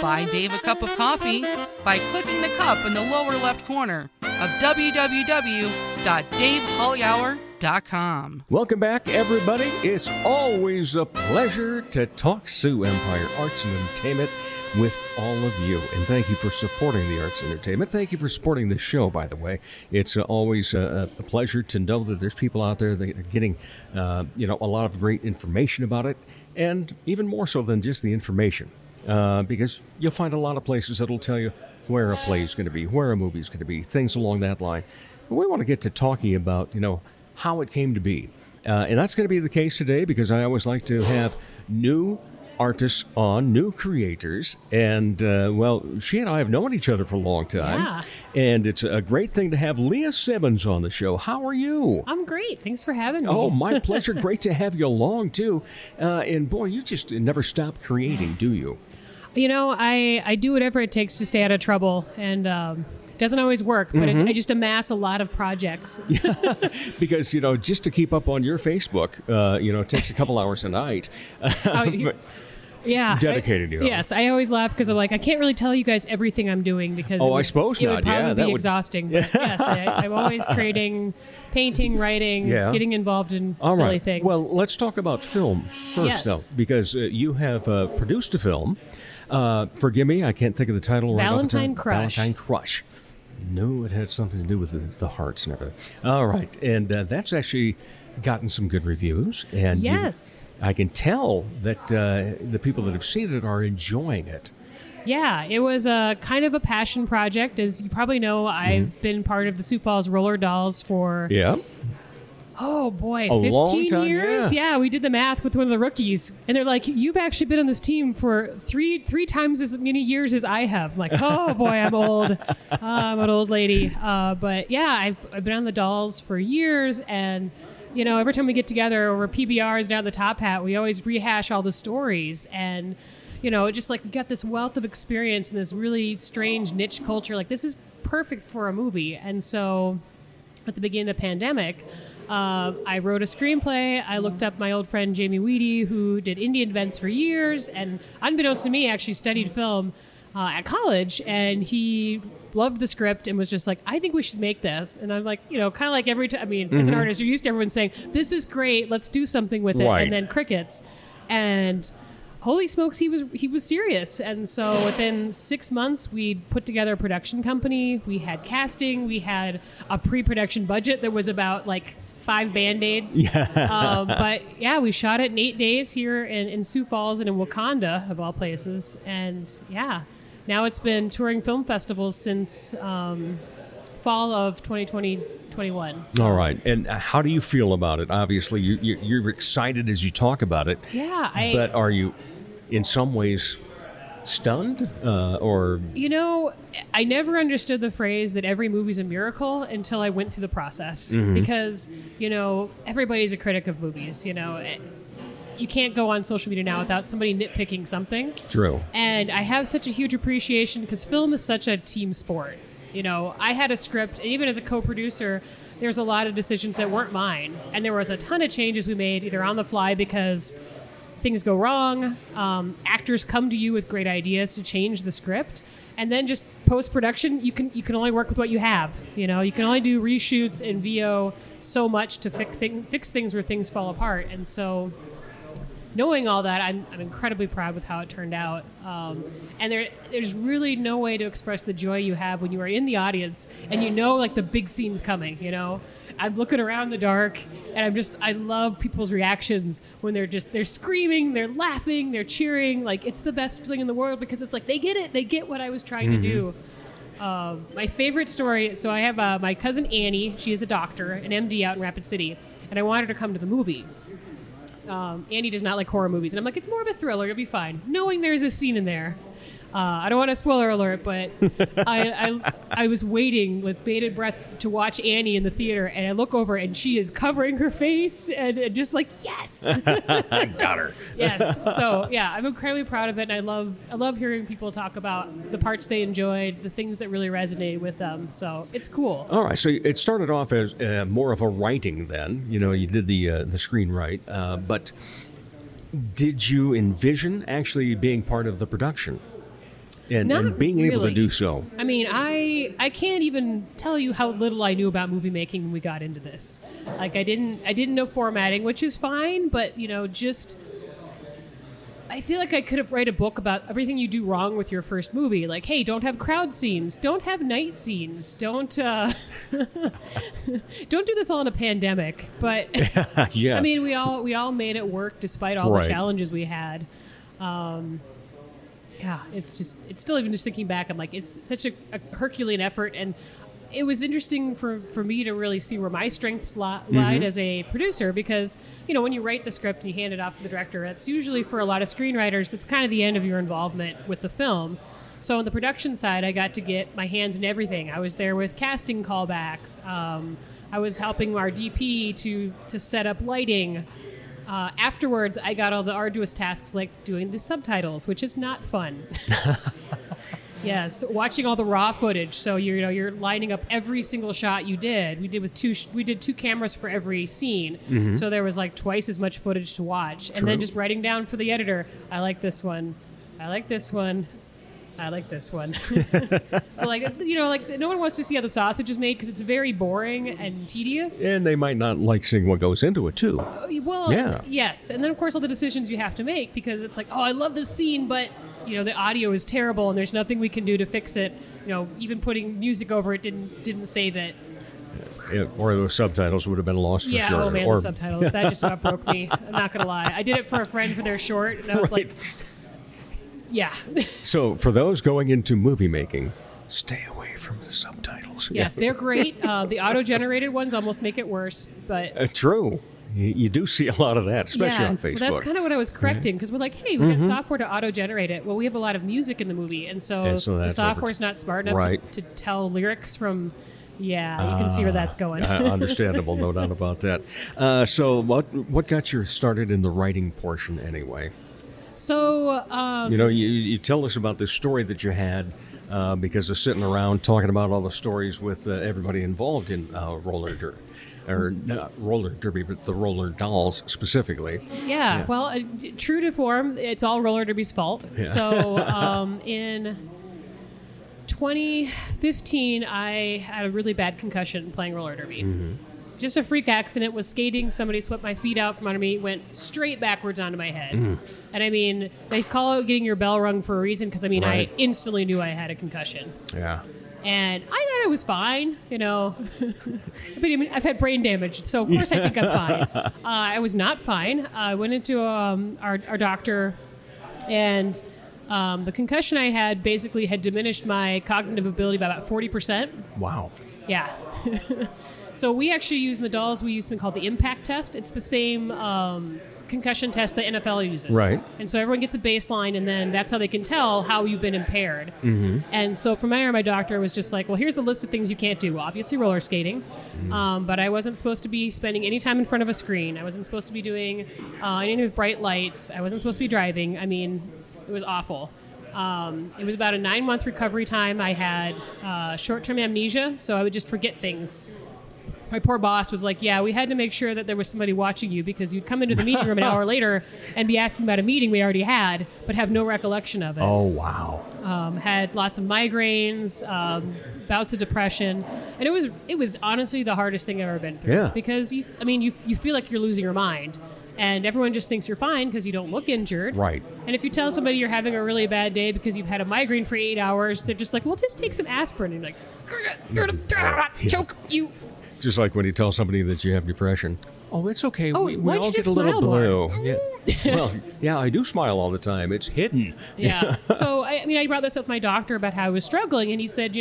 F: Buy Dave a cup of coffee by clicking the cup in the lower left corner of www.davehollyhour.com.
B: Welcome back, everybody. It's always a pleasure to talk Sioux Empire Arts and Entertainment with all of you. And thank you for supporting the arts and entertainment. Thank you for supporting this show, by the way. It's always a pleasure to know that there's people out there that are getting a lot of great information about it, and even more so than just the information. Because you'll find a lot of places that'll tell you where a play is going to be, where a movie is going to be, things along that line. But we want to get to talking about, how it came to be. And that's going to be the case today, because I always like to have new artists on, new creators. And, she and I have known each other for a long time.
J: Yeah.
B: And it's a great thing to have Leah Simmons on the show. How are you?
J: I'm great. Thanks for having me.
B: Oh, my pleasure. Great to have you along, too. And, boy, you just never stop creating, do you?
J: I do whatever it takes to stay out of trouble, and it doesn't always work, but I just amass a lot of projects.
B: Because, just to keep up on your Facebook, it takes a couple hours a night.
J: Yeah.
B: Dedicated,
J: Yes, I always laugh because I'm like, I can't really tell you guys everything I'm doing because
B: I suppose
J: it
B: not.
J: would probably be exhausting. But yes, I'm always creating, painting, writing, getting involved in silly things.
B: Well, let's talk about film first, though, because you have produced a film. Forgive me, I can't think of the title right off the top.
J: Valentine Crush.
B: Valentine Crush. No, it had something to do with the hearts and everything. All right, and that's actually gotten some good reviews. And
J: yes.
B: I can tell that the people that have seen it are enjoying it.
J: Yeah, it was a kind of a passion project. As you probably know, I've been part of the Sioux Falls Roller Dolls for, oh boy, 15
B: long time,
J: years? Yeah, we did the math with one of the rookies. And they're like, you've actually been on this team for three times as many years as I have. I'm like, oh boy, I'm old. I'm an old lady. But yeah, I've been on the dolls for years. And, you know, every time we get together over PBRs down the Top Hat, we always rehash all the stories. And, you know, just like we got this wealth of experience in this really strange niche culture. Like, this is perfect for a movie. And so at the beginning of the pandemic, I wrote a screenplay. I looked up my old friend Jamie Weedy, who did Indian events for years, and unbeknownst to me, actually studied film at college. And he loved the script and was just like, I think we should make this. And I'm like, you know, kind of like every time, I mean, as an artist, you're used to everyone saying, this is great, let's do something with it.
B: Right.
J: And then crickets. And holy smokes, he was serious. And so within 6 months, we put together a production company. We had casting. We had a pre-production budget that was about like 5 Band-Aids. But yeah, we shot it in 8 days here in Sioux Falls and in Wakanda, of all places. And yeah, now it's been touring film festivals since fall of 2021. So.
B: All right. And how do you feel about it? Obviously, you're excited as you talk about it.
J: Yeah.
B: But are you, in some ways, stunned or
J: you know, I never understood the phrase that every movie's a miracle until I went through the process, because, you know, everybody's a critic of movies. You know, you can't go on social media now without somebody nitpicking something.
B: True.
J: And I have such a huge appreciation because film is such a team sport. You know, I had a script, and even as a co-producer, there's a lot of decisions that weren't mine, and there was a ton of changes we made either on the fly because things go wrong, actors come to you with great ideas to change the script, and then just post-production, you can only work with what you have. You know, you can only do reshoots and VO so much to fix things where things fall apart. And so knowing all that, I'm incredibly proud with how it turned out. And there's really no way to express the joy you have when you are in the audience and you know, like, the big scene's coming, you know? I'm looking around in the dark, and I love people's reactions when they're screaming, they're laughing, they're cheering. Like, it's the best feeling in the world because it's like, they get it. They get what I was trying to do. My favorite story, so I have my cousin Annie. She is a doctor, an MD out in Rapid City, and I wanted her to come to the movie. Annie does not like horror movies, and I'm like, it's more of a thriller, you'll be fine. Knowing there's a scene in there. I don't want to spoiler alert, but I was waiting with bated breath to watch Annie in the theater, and I look over, and she is covering her face, and just like, yes!
B: got her.
J: Yes. So, yeah, I'm incredibly proud of it, and I love hearing people talk about the parts they enjoyed, the things that really resonated with them, so it's cool.
B: All right, so it started off as more of a writing then. You know, you did the screenwrite, but did you envision actually being part of the production? And being able to do so.
J: I mean, I can't even tell you how little I knew about movie making when we got into this. Like, I didn't know formatting, which is fine, but, you know, just I feel like I could have write a book about everything you do wrong with your first movie. Like, hey, don't have crowd scenes, don't have night scenes, don't don't do this all in a pandemic. But
B: yeah.
J: I mean, we all made it work despite all the challenges we had. Yeah, it's still, even just thinking back, I'm like, it's such a Herculean effort, and it was interesting for me to really see where my strengths lied as a producer, because, you know, when you write the script and you hand it off to the director, it's usually, for a lot of screenwriters, that's kind of the end of your involvement with the film. So on the production side, I got to get my hands in everything. I was there with casting callbacks. I was helping our DP to set up lighting. Afterwards, I got all the arduous tasks like doing the subtitles, which is not fun. Yes, watching all the raw footage. So you're lining up every single shot you did. We did 2 cameras for every scene, so there was like twice as much footage to watch. And then just writing down for the editor, I like this one, I like this one, I like this one. So, like, you know, like, no one wants to see how the sausage is made because it's very boring and tedious.
B: And they might not like seeing what goes into it, too.
J: Well,
B: yeah.
J: Yes. And then, of course, all the decisions you have to make, because it's like, oh, I love this scene, but, you know, the audio is terrible and there's nothing we can do to fix it. You know, even putting music over it didn't save it.
B: Or those subtitles would have been lost for sure.
J: Yeah, oh man, the subtitles. That just about broke me. I'm not going to lie. I did it for a friend for their short, and I was like... Yeah.
B: So for those going into movie making, stay away from the subtitles.
J: Yes, they're great. The auto-generated ones almost make it worse, but...
B: True. You do see a lot of that, especially on Facebook.
J: Well, that's kind of what I was correcting, because we're like, hey, we got software to auto-generate it. Well, we have a lot of music in the movie, and so the software's not smart enough to tell lyrics from... Yeah, you can see where that's going.
B: Understandable, no doubt about that. So what got you started in the writing portion anyway?
J: So...
B: you tell us about this story that you had because of sitting around talking about all the stories with everybody involved in roller derby. Or not roller derby, but the roller dolls specifically.
J: Yeah. Well, true to form, it's all roller derby's fault. Yeah. So in 2015, I had a really bad concussion playing roller derby. Mm-hmm. Just a freak accident. Was skating. Somebody swept my feet out from under me, went straight backwards onto my head. Mm. And I mean, they call it getting your bell rung for a reason, because I mean, I instantly knew I had a concussion.
B: Yeah.
J: And I thought I was fine, But I mean, I've had brain damage, so of course I think I'm fine. I was not fine. I went into our doctor, and the concussion I had basically had diminished my cognitive ability by about 40%.
B: Wow.
J: Yeah. So we actually use in the dolls, we use something called the impact test. It's the same concussion test the NFL uses.
B: Right.
J: And so everyone gets a baseline, and then that's how they can tell how you've been impaired. Mm-hmm. And so from there, my doctor was just like, well, here's the list of things you can't do. Obviously roller skating, but I wasn't supposed to be spending any time in front of a screen. I wasn't supposed to be doing anything with bright lights. I wasn't supposed to be driving. I mean, it was awful. It was about a 9-month recovery time. I had short-term amnesia, so I would just forget things. My poor boss was like, yeah, we had to make sure that there was somebody watching you, because you'd come into the meeting room an hour later and be asking about a meeting we already had, but have no recollection of it.
B: Oh, wow.
J: Had lots of migraines, bouts of depression. And it was honestly the hardest thing I've ever been through.
B: Yeah.
J: Because you feel like you're losing your mind. And everyone just thinks you're fine because you don't look injured.
B: Right.
J: And if you tell somebody you're having a really bad day because you've had a migraine for 8 hours, they're just like, well, just take some aspirin. And you're like, choke you.
B: Just like when you tell somebody that you have depression. Oh, it's okay.
J: Oh,
B: we all get a little blue. Yeah. Well, yeah, I do smile all the time. It's hidden.
J: Yeah. So, I brought this up with my doctor about how I was struggling, and he said,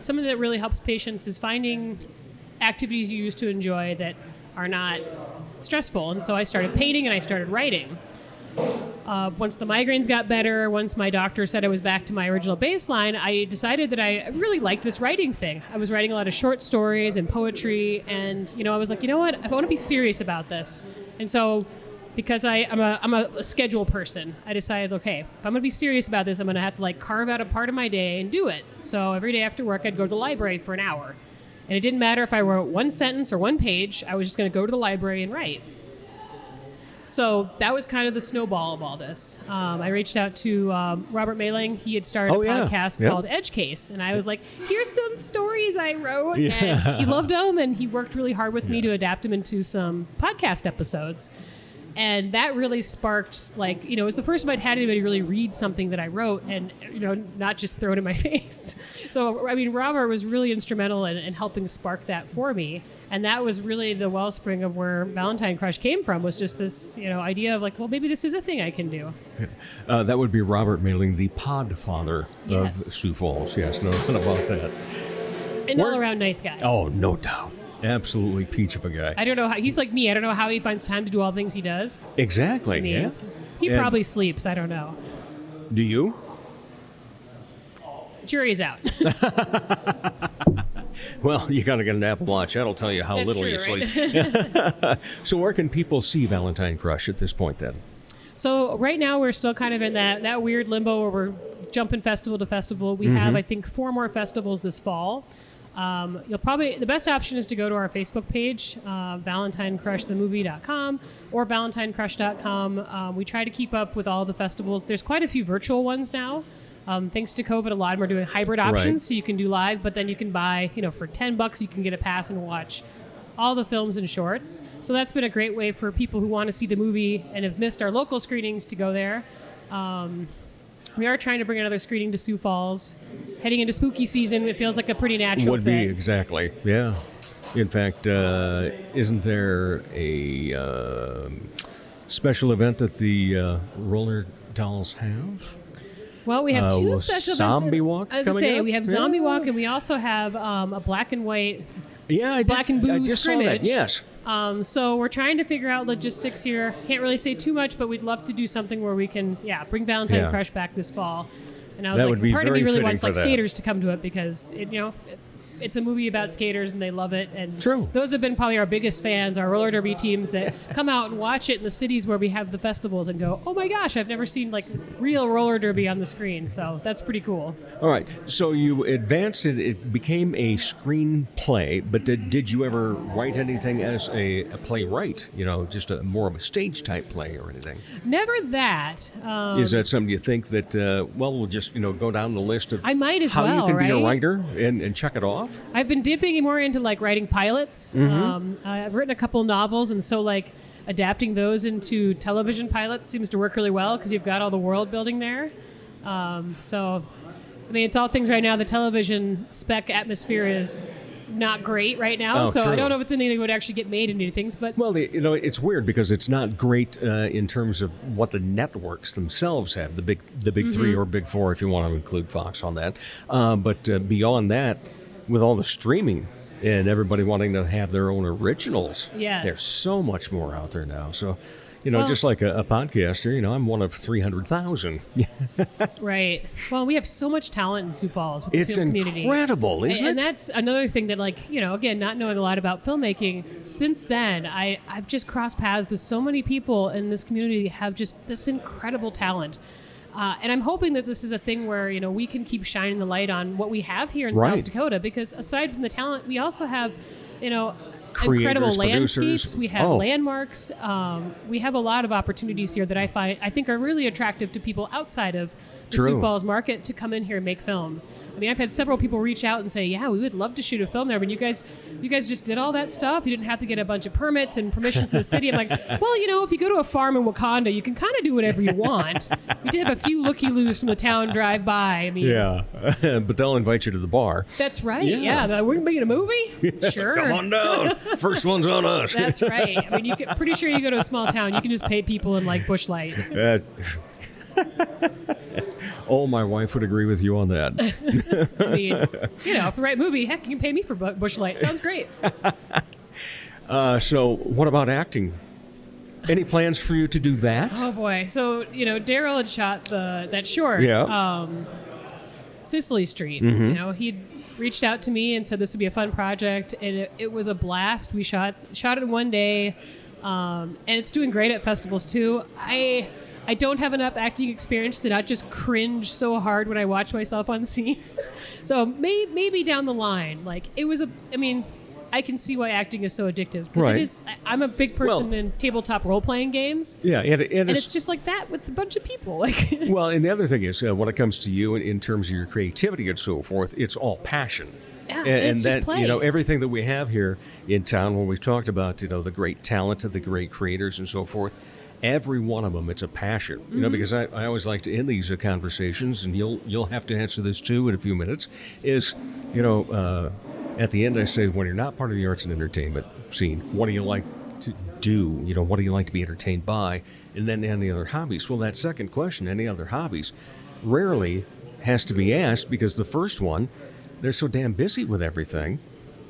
J: something that really helps patients is finding activities you used to enjoy that are not stressful. And so I started painting and I started writing. Once the migraines got better, once my doctor said I was back to my original baseline, I decided that I really liked this writing thing. I was writing a lot of short stories and poetry, and I was like, you know what? I want to be serious about this. And so, because I'm a schedule person, I decided, okay, if I'm going to be serious about this, I'm going to have to carve out a part of my day and do it. So every day after work, I'd go to the library for an hour. And it didn't matter if I wrote one sentence or one page, I was just going to go to the library and write. So that was kind of the snowball of all this. I reached out to Robert Mailing. He had started a podcast called Edge Case. And I was like, here's some stories I wrote. Yeah. And he loved them, and he worked really hard with me to adapt them into some podcast episodes. And that really sparked, it was the first time I'd had anybody really read something that I wrote and, not just throw it in my face. So, Robert was really instrumental in helping spark that for me. And that was really the wellspring of where Valentine Crush came from, was just this, idea of well, maybe this is a thing I can do.
B: That would be Robert Mailing, the podfather of Sioux Falls. Yes, no doubt about that.
J: An all-around nice guy.
B: Oh, no doubt. Absolutely peach of a guy.
J: I don't know how, he's like me. I don't know how he finds time to do all the things he does.
B: Exactly,
J: He probably sleeps. I don't know.
B: Do you?
J: Jury's out.
B: Well, you got to get an Apple Watch. That'll tell you how
J: That's
B: little
J: true,
B: you sleep.
J: Right?
B: So where can people see Valentine Crush at this point then?
J: So right now we're still kind of in that weird limbo where we're jumping festival to festival. We have, I think, 4 more festivals this fall. The best option is to go to our Facebook page, ValentineCrushTheMovie.com or ValentineCrush.com. We try to keep up with all the festivals. There's quite a few virtual ones now. Thanks to COVID, a lot of them are doing hybrid options, so you can do live, but then you can buy, for $10, you can get a pass and watch all the films and shorts. So that's been a great way for people who want to see the movie and have missed our local screenings to go there. We are trying to bring another screening to Sioux Falls. Heading into spooky season, it feels like a pretty natural
B: fit. Would be, exactly, yeah. In fact, isn't there a special event that the roller dolls have?
J: Well, we have two special
B: Zombie
J: events.
B: Walk
J: As I
B: coming
J: say,
B: up?
J: we have Zombie Walk, and we also have a black and white,
B: black
J: and blue
B: I just
J: scrimmage.
B: saw that. Yes.
J: So we're trying to figure out logistics here. Can't really say too much, but we'd love to do something where we can, bring Valentine Crush back this fall. And I was
B: That
J: like,
B: would be
J: part of me
B: very
J: really
B: fitting
J: wants
B: for that.
J: skaters to come to it because it's a movie about skaters and they love it. And
B: True.
J: Those have been probably our biggest fans, our roller derby teams that come out and watch it in the cities where we have the festivals and go, oh my gosh, I've never seen like real roller derby on the screen. So that's pretty cool.
B: All right. So you advanced it. It became a screenplay, but did you ever write anything as a playwright? Just more of a stage type play or anything?
J: Never that.
B: Is that something you think that, we'll just, go down the list of
J: I might as
B: how
J: well,
B: you can be a
J: right?
B: writer and check it off?
J: I've been dipping more into like writing pilots. I've written a couple novels, and so like adapting those into television pilots seems to work really well because you've got all the world building there. So, I mean, it's all things right now. The television spec atmosphere is not great right now, so
B: true.
J: I don't know if it's anything that would actually get made into things. But
B: Well, it's weird because it's not great in terms of what the networks themselves have, the big three or big four, if you want to include Fox on that. But beyond that, with all the streaming and everybody wanting to have their own originals,
J: Yes.
B: there's so much more out there now. So,
J: Well-
B: just like a podcaster, I'm one of 300,000.
J: Right. Well, we have so much talent in Sioux Falls with
B: It's
J: the film community.
B: incredible, isn't
J: And
B: it?
J: that's another thing that, like, again, not knowing a lot about filmmaking, since then, I've just crossed paths with so many people in this community who have just this incredible talent. And I'm hoping that this is a thing where, we can keep shining the light on what we have here in
B: Right.
J: South Dakota, because aside from the talent, we also have,
B: Creators,
J: incredible landscapes.
B: producers.
J: We have
B: Oh.
J: landmarks. We have a lot of opportunities here that I think are really attractive to people outside of the
B: True.
J: Sioux Falls market to come in here and make films. I mean, I've had several people reach out and say, "Yeah, we would love to shoot a film there." But you guys just did all that stuff. You didn't have to get a bunch of permits and permission from the city. I'm like, well, if you go to a farm in Wakanda, you can kind of do whatever you want. We did have a few looky-loos from the town drive by. I mean,
B: Yeah, but they'll invite you to the bar.
J: that's right.
B: Yeah.
J: Yeah, we're making a movie. Sure,
B: Come on down. First one's on us.
J: That's right. I mean, pretty sure you go to a small town, you can just pay people in like Busch Light.
B: Oh, my wife would agree with you on that.
J: I mean, for the right movie, heck, you can pay me for Busch Light. Sounds great.
B: So, what about acting? Any plans for you to do that?
J: Oh boy. So Daryl had shot that short.
B: Yeah.
J: Cicely Street. He'd reached out to me and said this would be a fun project, and it was a blast. We shot it in one day, and it's doing great at festivals too. I don't have enough acting experience to not just cringe so hard when I watch myself on scene. So maybe down the line, like I can see why acting is so addictive. Because
B: Right.
J: I'm a big person in tabletop role-playing games.
B: Yeah, and
J: It's just like that with a bunch of people. Like,
B: well, and the other thing is, when it comes to you in terms of your creativity and so forth, it's all passion.
J: Yeah,
B: and
J: it's just
B: that
J: play.
B: everything that we have here in town, when we've talked about the great talent, the great creators, and so forth. Every one of them, it's a passion, because I always like to end these conversations, and you'll have to answer this too in a few minutes. Is at the end I say, when you're not part of the arts and entertainment scene, what do you like to do? What do you like to be entertained by? And then any other hobbies? Well, that second question, any other hobbies, rarely has to be asked because the first one, they're so damn busy with everything.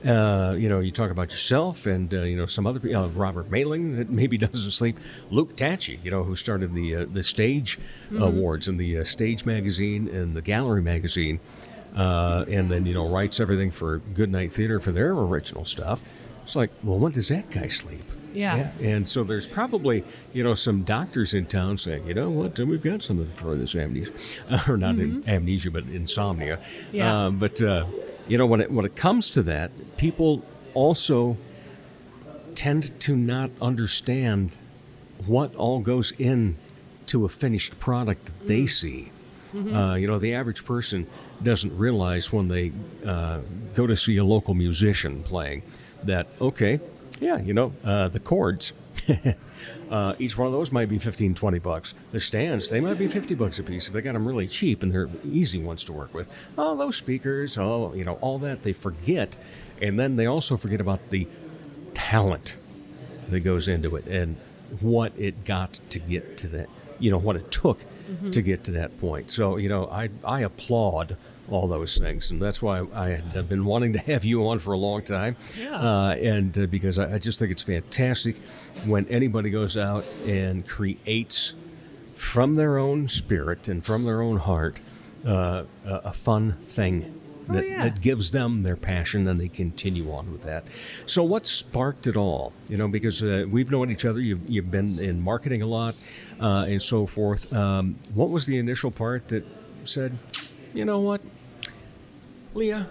B: You talk about yourself and, some other people, Robert Mailing that maybe doesn't sleep, Luke Tatchy, who started the stage awards and the stage magazine and the gallery magazine, and then, writes everything for Goodnight Theater for their original stuff. It's like, well, when does that guy sleep?
J: Yeah.
B: And so there's probably, some doctors in town saying, you know what, we've got something for this amnesia, or not amnesia, but insomnia.
J: Yeah.
B: When it comes to that, people also tend to not understand what all goes into a finished product that they see. The average person doesn't realize when they go to see a local musician playing that, okay, the chords, each one of those might be $15-20. The stands, they might be $50 a piece if they got them really cheap and they're easy ones to work with. Oh, those speakers, all that they forget. And then they also forget about the talent that goes into it and what it got to get to that, what it took to get to that point. So, I applaud all those things, and that's why I have been wanting to have you on for a long time. And because I just think it's fantastic when anybody goes out and creates from their own spirit and from their own heart a fun thing that gives them their passion, and they continue on with that. So what sparked it all? Because we've known each other, you've been in marketing a lot and so forth. What was the initial part that said, you know what, Leah,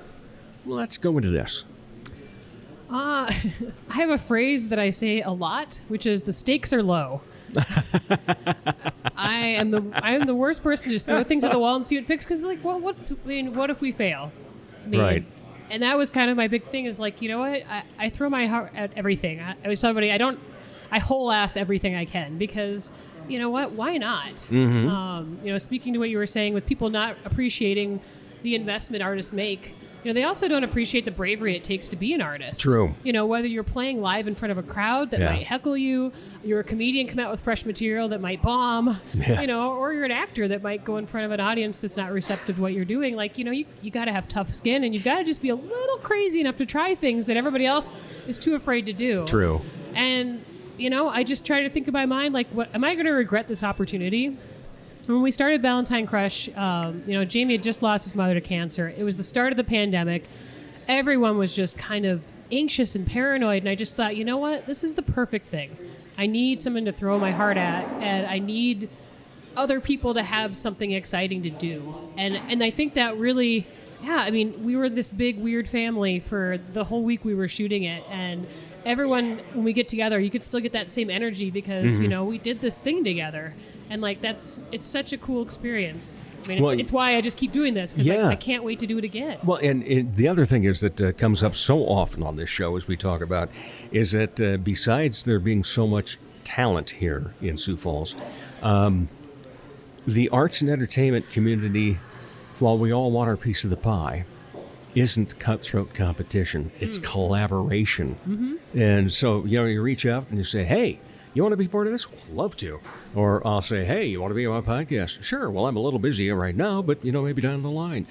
B: let's go into this?
J: I have a phrase that I say a lot, which is the stakes are low. I am the worst person to just throw things at the wall and see what fixes. Because what if we fail?
B: Right.
J: And that was kind of my big thing. Is like, you know what? I throw my heart at everything. I was telling everybody I whole ass everything I can, because you know what? Why not? Speaking to what you were saying with people not appreciating the investment artists make. They also don't appreciate the bravery it takes to be an artist.
B: True.
J: Whether you're playing live in front of a crowd that might heckle you, you're a comedian come out with fresh material that might bomb, or you're an actor that might go in front of an audience that's not receptive to what you're doing. Like, you got to have tough skin, and you've got to just be a little crazy enough to try things that everybody else is too afraid to do.
B: True.
J: And, I just try to think in my mind, like, what am I going to regret this opportunity? When we started Valentine Crush, Jamie had just lost his mother to cancer. It was the start of the pandemic. Everyone was just kind of anxious and paranoid. And I just thought, you know what? This is the perfect thing. I need someone to throw my heart at, and I need other people to have something exciting to do. And I think that really, we were this big, weird family for the whole week we were shooting it. And everyone, when we get together, you could still get that same energy because, we did this thing together. And it's such a cool experience. It's why I just keep doing this, because I can't wait to do it again.
B: Well, and the other thing is that comes up so often on this show as we talk about is that besides there being so much talent here in Sioux Falls, the arts and entertainment community, while we all want our piece of the pie, isn't cutthroat competition. It's collaboration. And so, you reach out and you say, hey, you want to be part of this? Love to. Or I'll say, hey, you want to be on my podcast? Sure. Well, I'm a little busy right now, but, maybe down the line.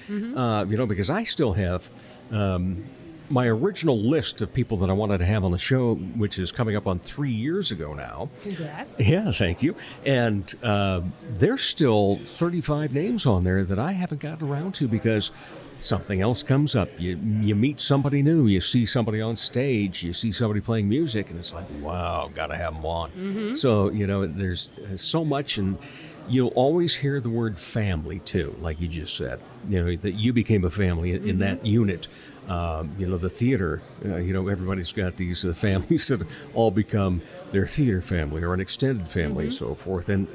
B: Because I still have my original list of people that I wanted to have on the show, which is coming up on 3 years ago now.
J: Congrats.
B: Yeah, thank you. And there's still 35 names on there that I haven't gotten around to because something else comes up. You meet somebody new. You see somebody on stage. You see somebody playing music, and it's like, wow, got to have them on. So, there's so much, and you'll always hear the word family, too, like you just said, that you became a family in that unit. The theater, everybody's got these families that all become their theater family or an extended family and so forth. And,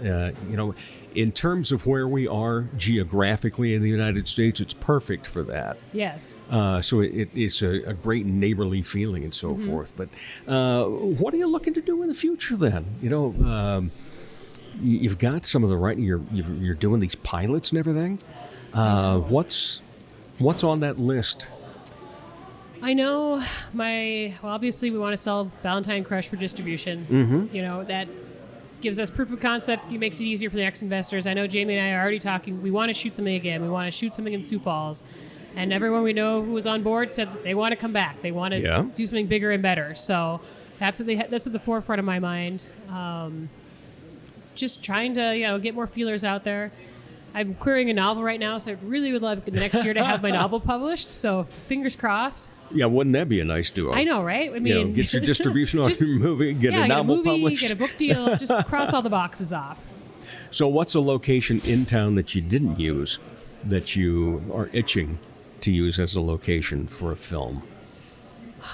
B: in terms of where we are geographically in the United States, it's perfect for that.
J: Yes.
B: So it is a great neighborly feeling and so forth. But what are you looking to do in the future then? You've got some of the writing. You're doing these pilots and everything. What's on that list?
J: I know obviously we want to sell Valentine Crush for distribution. That gives us proof of concept. It makes it easier for the next investors. I know Jamie and I are already talking. We want to shoot something again. We want to shoot something in Sioux Falls. And everyone we know who was on board said they want to come back. They want to do something bigger and better. So that's at the forefront of my mind. Just trying to, get more feelers out there. I'm querying a novel right now, so I really would love the next year to have my novel published. So fingers crossed.
B: Yeah, wouldn't that be a nice duo?
J: I know, right?
B: Get your distribution on your movie, get a novel published.
J: Get a book deal, just cross all the boxes off.
B: So what's a location in town that you didn't use that you are itching to use as a location for a film?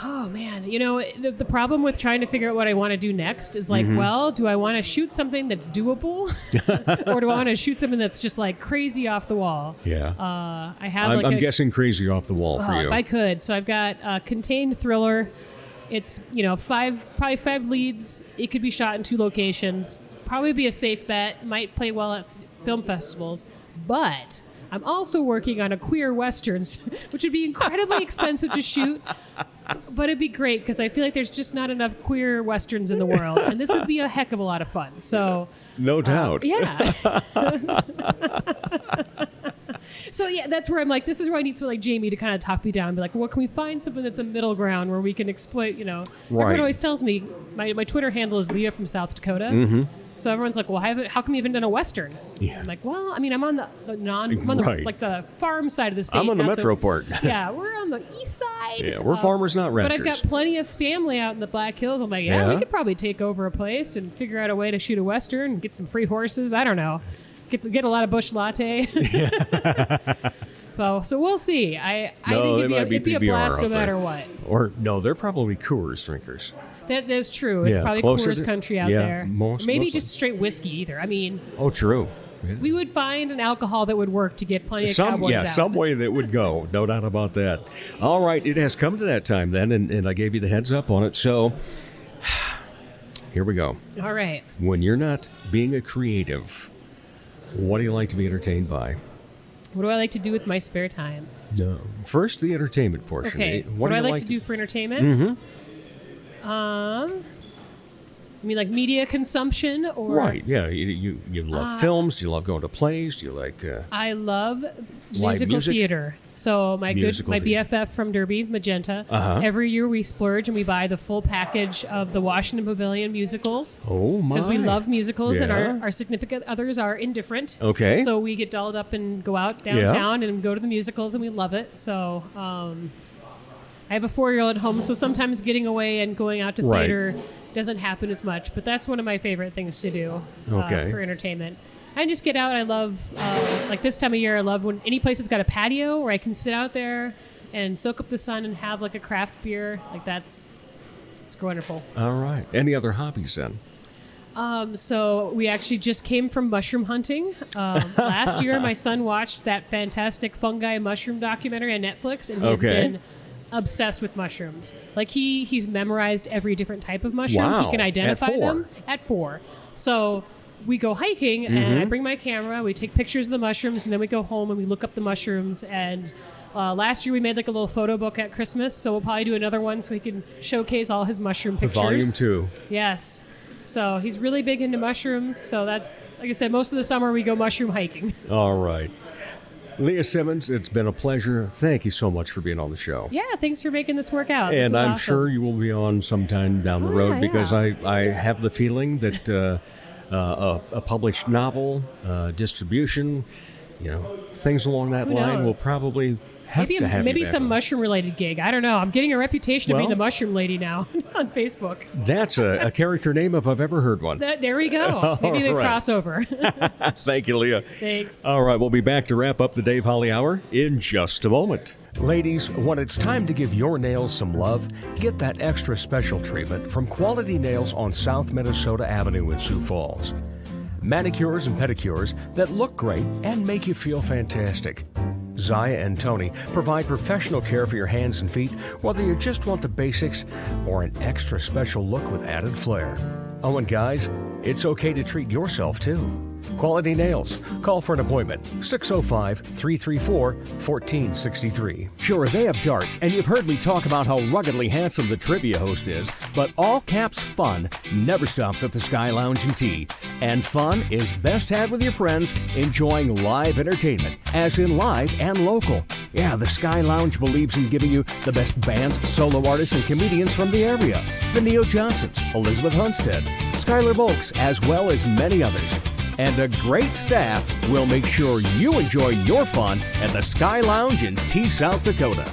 J: Oh, man. The problem with trying to figure out what I want to do next is like, well, do I want to shoot something that's doable? Or do I want to shoot something that's just like crazy off the wall?
B: Yeah.
J: I'm
B: guessing crazy off the wall for you.
J: If I could. So I've got a contained thriller. It's, probably 5 leads. It could be shot in 2 locations. Probably be a safe bet. Might play well at film festivals. But I'm also working on a queer westerns, which would be incredibly expensive to shoot. But it'd be great because I feel like there's just not enough queer westerns in the world, and this would be a heck of a lot of fun. So,
B: no doubt.
J: Yeah. So yeah, that's where I'm like, this is where I need someone like Jamie to kind of talk me down and be like, well, can we find something that's a middle ground where we can exploit,
B: Right.
J: Everyone always tells me, my Twitter handle is Leah from South Dakota.
B: Mm-hmm.
J: So everyone's like, well, how come you haven't done a Western?
B: Yeah.
J: I'm like, well, I mean, I'm on the farm side of the state.
B: I'm on the metro part.
J: Yeah, we're on the east side.
B: Yeah, we're farmers, not ranchers.
J: But I've got plenty of family out in the Black Hills. I'm like, we could probably take over a place and figure out a way to shoot a Western and get some free horses. I don't know. Get a lot of Busch Latte. So we'll see. I think it'd be a blast no matter what.
B: Or no, they're probably Coors drinkers.
J: That is true. It's probably Coors country out there. Maybe just straight whiskey either. I mean.
B: Oh, true. Yeah.
J: We would find an alcohol that would work to get plenty of cowboys out.
B: Some way that would go. No doubt about that. All right, it has come to that time then, and I gave you the heads up on it. So here we go.
J: All right.
B: When you're not being a creative, what do you like to be entertained by?
J: What do I like to do with my spare time?
B: No. First, the entertainment portion.
J: Okay. What do I like to do for entertainment?
B: Mm-hmm.
J: I mean, like media consumption, or
B: right? Yeah, you love films. Do you love going to plays? Do you like?
J: I love
B: live
J: musical theater. So my BFF from Derby, Magenta. Every year we splurge and we buy the full package of the Washington Pavilion musicals.
B: Oh my!
J: Because we love musicals, and our significant others are indifferent.
B: Okay.
J: So we get dolled up and go out downtown and go to the musicals, and we love it. So I have a 4-year-old at home, so sometimes getting away and going out to theater doesn't happen as much, but that's one of my favorite things to do for entertainment. I just get out. I love, like this time of year, I love when any place that's got a patio where I can sit out there and soak up the sun and have like a craft beer. Like it's wonderful.
B: All right. Any other hobbies then?
J: So we actually just came from mushroom hunting. Last year, my son watched that fantastic fungi mushroom documentary on Netflix, and he's been obsessed with mushrooms. Like he's memorized every different type of mushroom.
B: Wow.
J: He can identify them at 4. So we go hiking, and I bring my camera. We take pictures of the mushrooms, and then we go home and we look up the mushrooms. And last year we made like a little photo book at Christmas, so we'll probably do another one so we can showcase all his mushroom pictures.
B: Volume 2.
J: Yes. So he's really big into mushrooms. So that's, like I said, most of the summer we go mushroom hiking.
B: All right. Leah Simmons, it's been a pleasure. Thank you so much for being on the show.
J: Yeah, thanks for making this work out.
B: And I'm sure you will be on sometime down the road because I have the feeling that a published novel, distribution, things along that line will probably have to have
J: maybe
B: you back
J: some
B: on.
J: mushroom-related gig. I don't know. I'm getting a reputation of being the mushroom lady now on Facebook.
B: That's a character name if I've ever heard one.
J: There we go. Maybe the crossover.
B: Thank you, Leah.
J: Thanks.
B: All right, we'll be back to wrap up the Dave Holly Hour in just a moment. Ladies, when it's time to give your nails some love, get that extra special treatment from Quality Nails on South Minnesota Avenue in Sioux Falls. Manicures and pedicures that look great and make you feel fantastic. Zaya and Tony provide professional care for your hands and feet, whether you just want the basics or an extra special look with added flair. Oh, and guys, it's okay to treat yourself too. Quality Nails. Call for an appointment. 605-334-1463. Sure, they have darts, and you've heard me talk about how ruggedly handsome the trivia host is, but all caps fun never stops at the Sky Lounge and Tea. And fun is best had with your friends enjoying live entertainment, as in live and local. Yeah, the Sky Lounge believes in giving you the best bands, solo artists, and comedians from the area. The Neo Johnsons, Elizabeth Hunstead, Skylar Bolks, as well as many others. And a great staff will make sure you enjoy your fun at the Sky Lounge in Tea, South Dakota.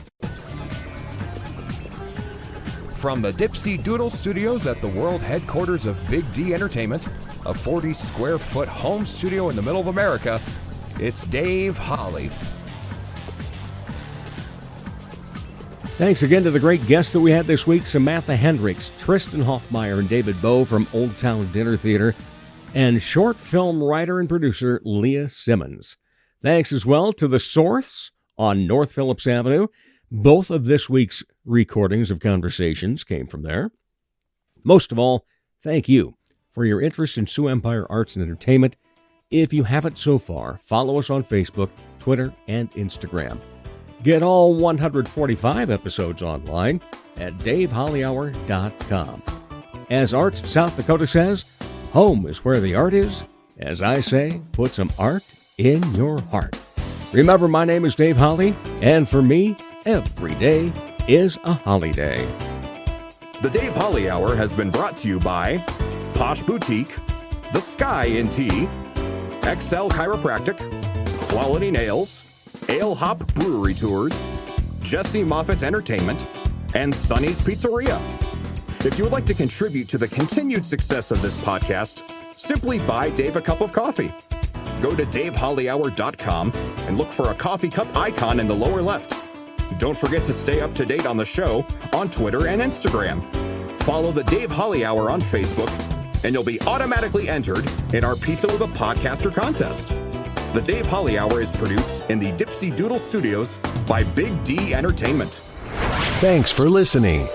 A: From the Dipsy Doodle Studios at the world headquarters of Big D Entertainment, a 40-square-foot home studio in the middle of America, it's Dave Holly.
B: Thanks again to the great guests that we had this week, Samantha Hendriks, Tristan Hoffmeyer, and David Bowe from Olde Towne Dinner Theatre, and short film writer and producer Leah Simmons. Thanks as well to The Source on North Phillips Avenue. Both of this week's recordings of conversations came from there. Most of all, thank you for your interest in Sioux Empire Arts and Entertainment. If you haven't so far, follow us on Facebook, Twitter, and Instagram. Get all 145 episodes online at davehollyhour.com. As Arts South Dakota says, home is where the art is. As I say, put some art in your heart. Remember, my name is Dave Holly, and for me, every day is a holiday.
A: The Dave Holly Hour has been brought to you by Posh Boutique, The Sky in Tea, XL Chiropractic, Quality Nails, Ale Hop Brewery Tours, Jesse Moffitt Entertainment, and Sonny's Pizzeria. If you would like to contribute to the continued success of this podcast, simply buy Dave a cup of coffee. Go to davehollyhour.com and look for a coffee cup icon in the lower left. Don't forget to stay up to date on the show on Twitter and Instagram. Follow the Dave Holly Hour on Facebook, and you'll be automatically entered in our Pizza with a Podcaster contest. The Dave Holly Hour is produced in the Dipsy Doodle Studios by Big D Entertainment.
K: Thanks for listening.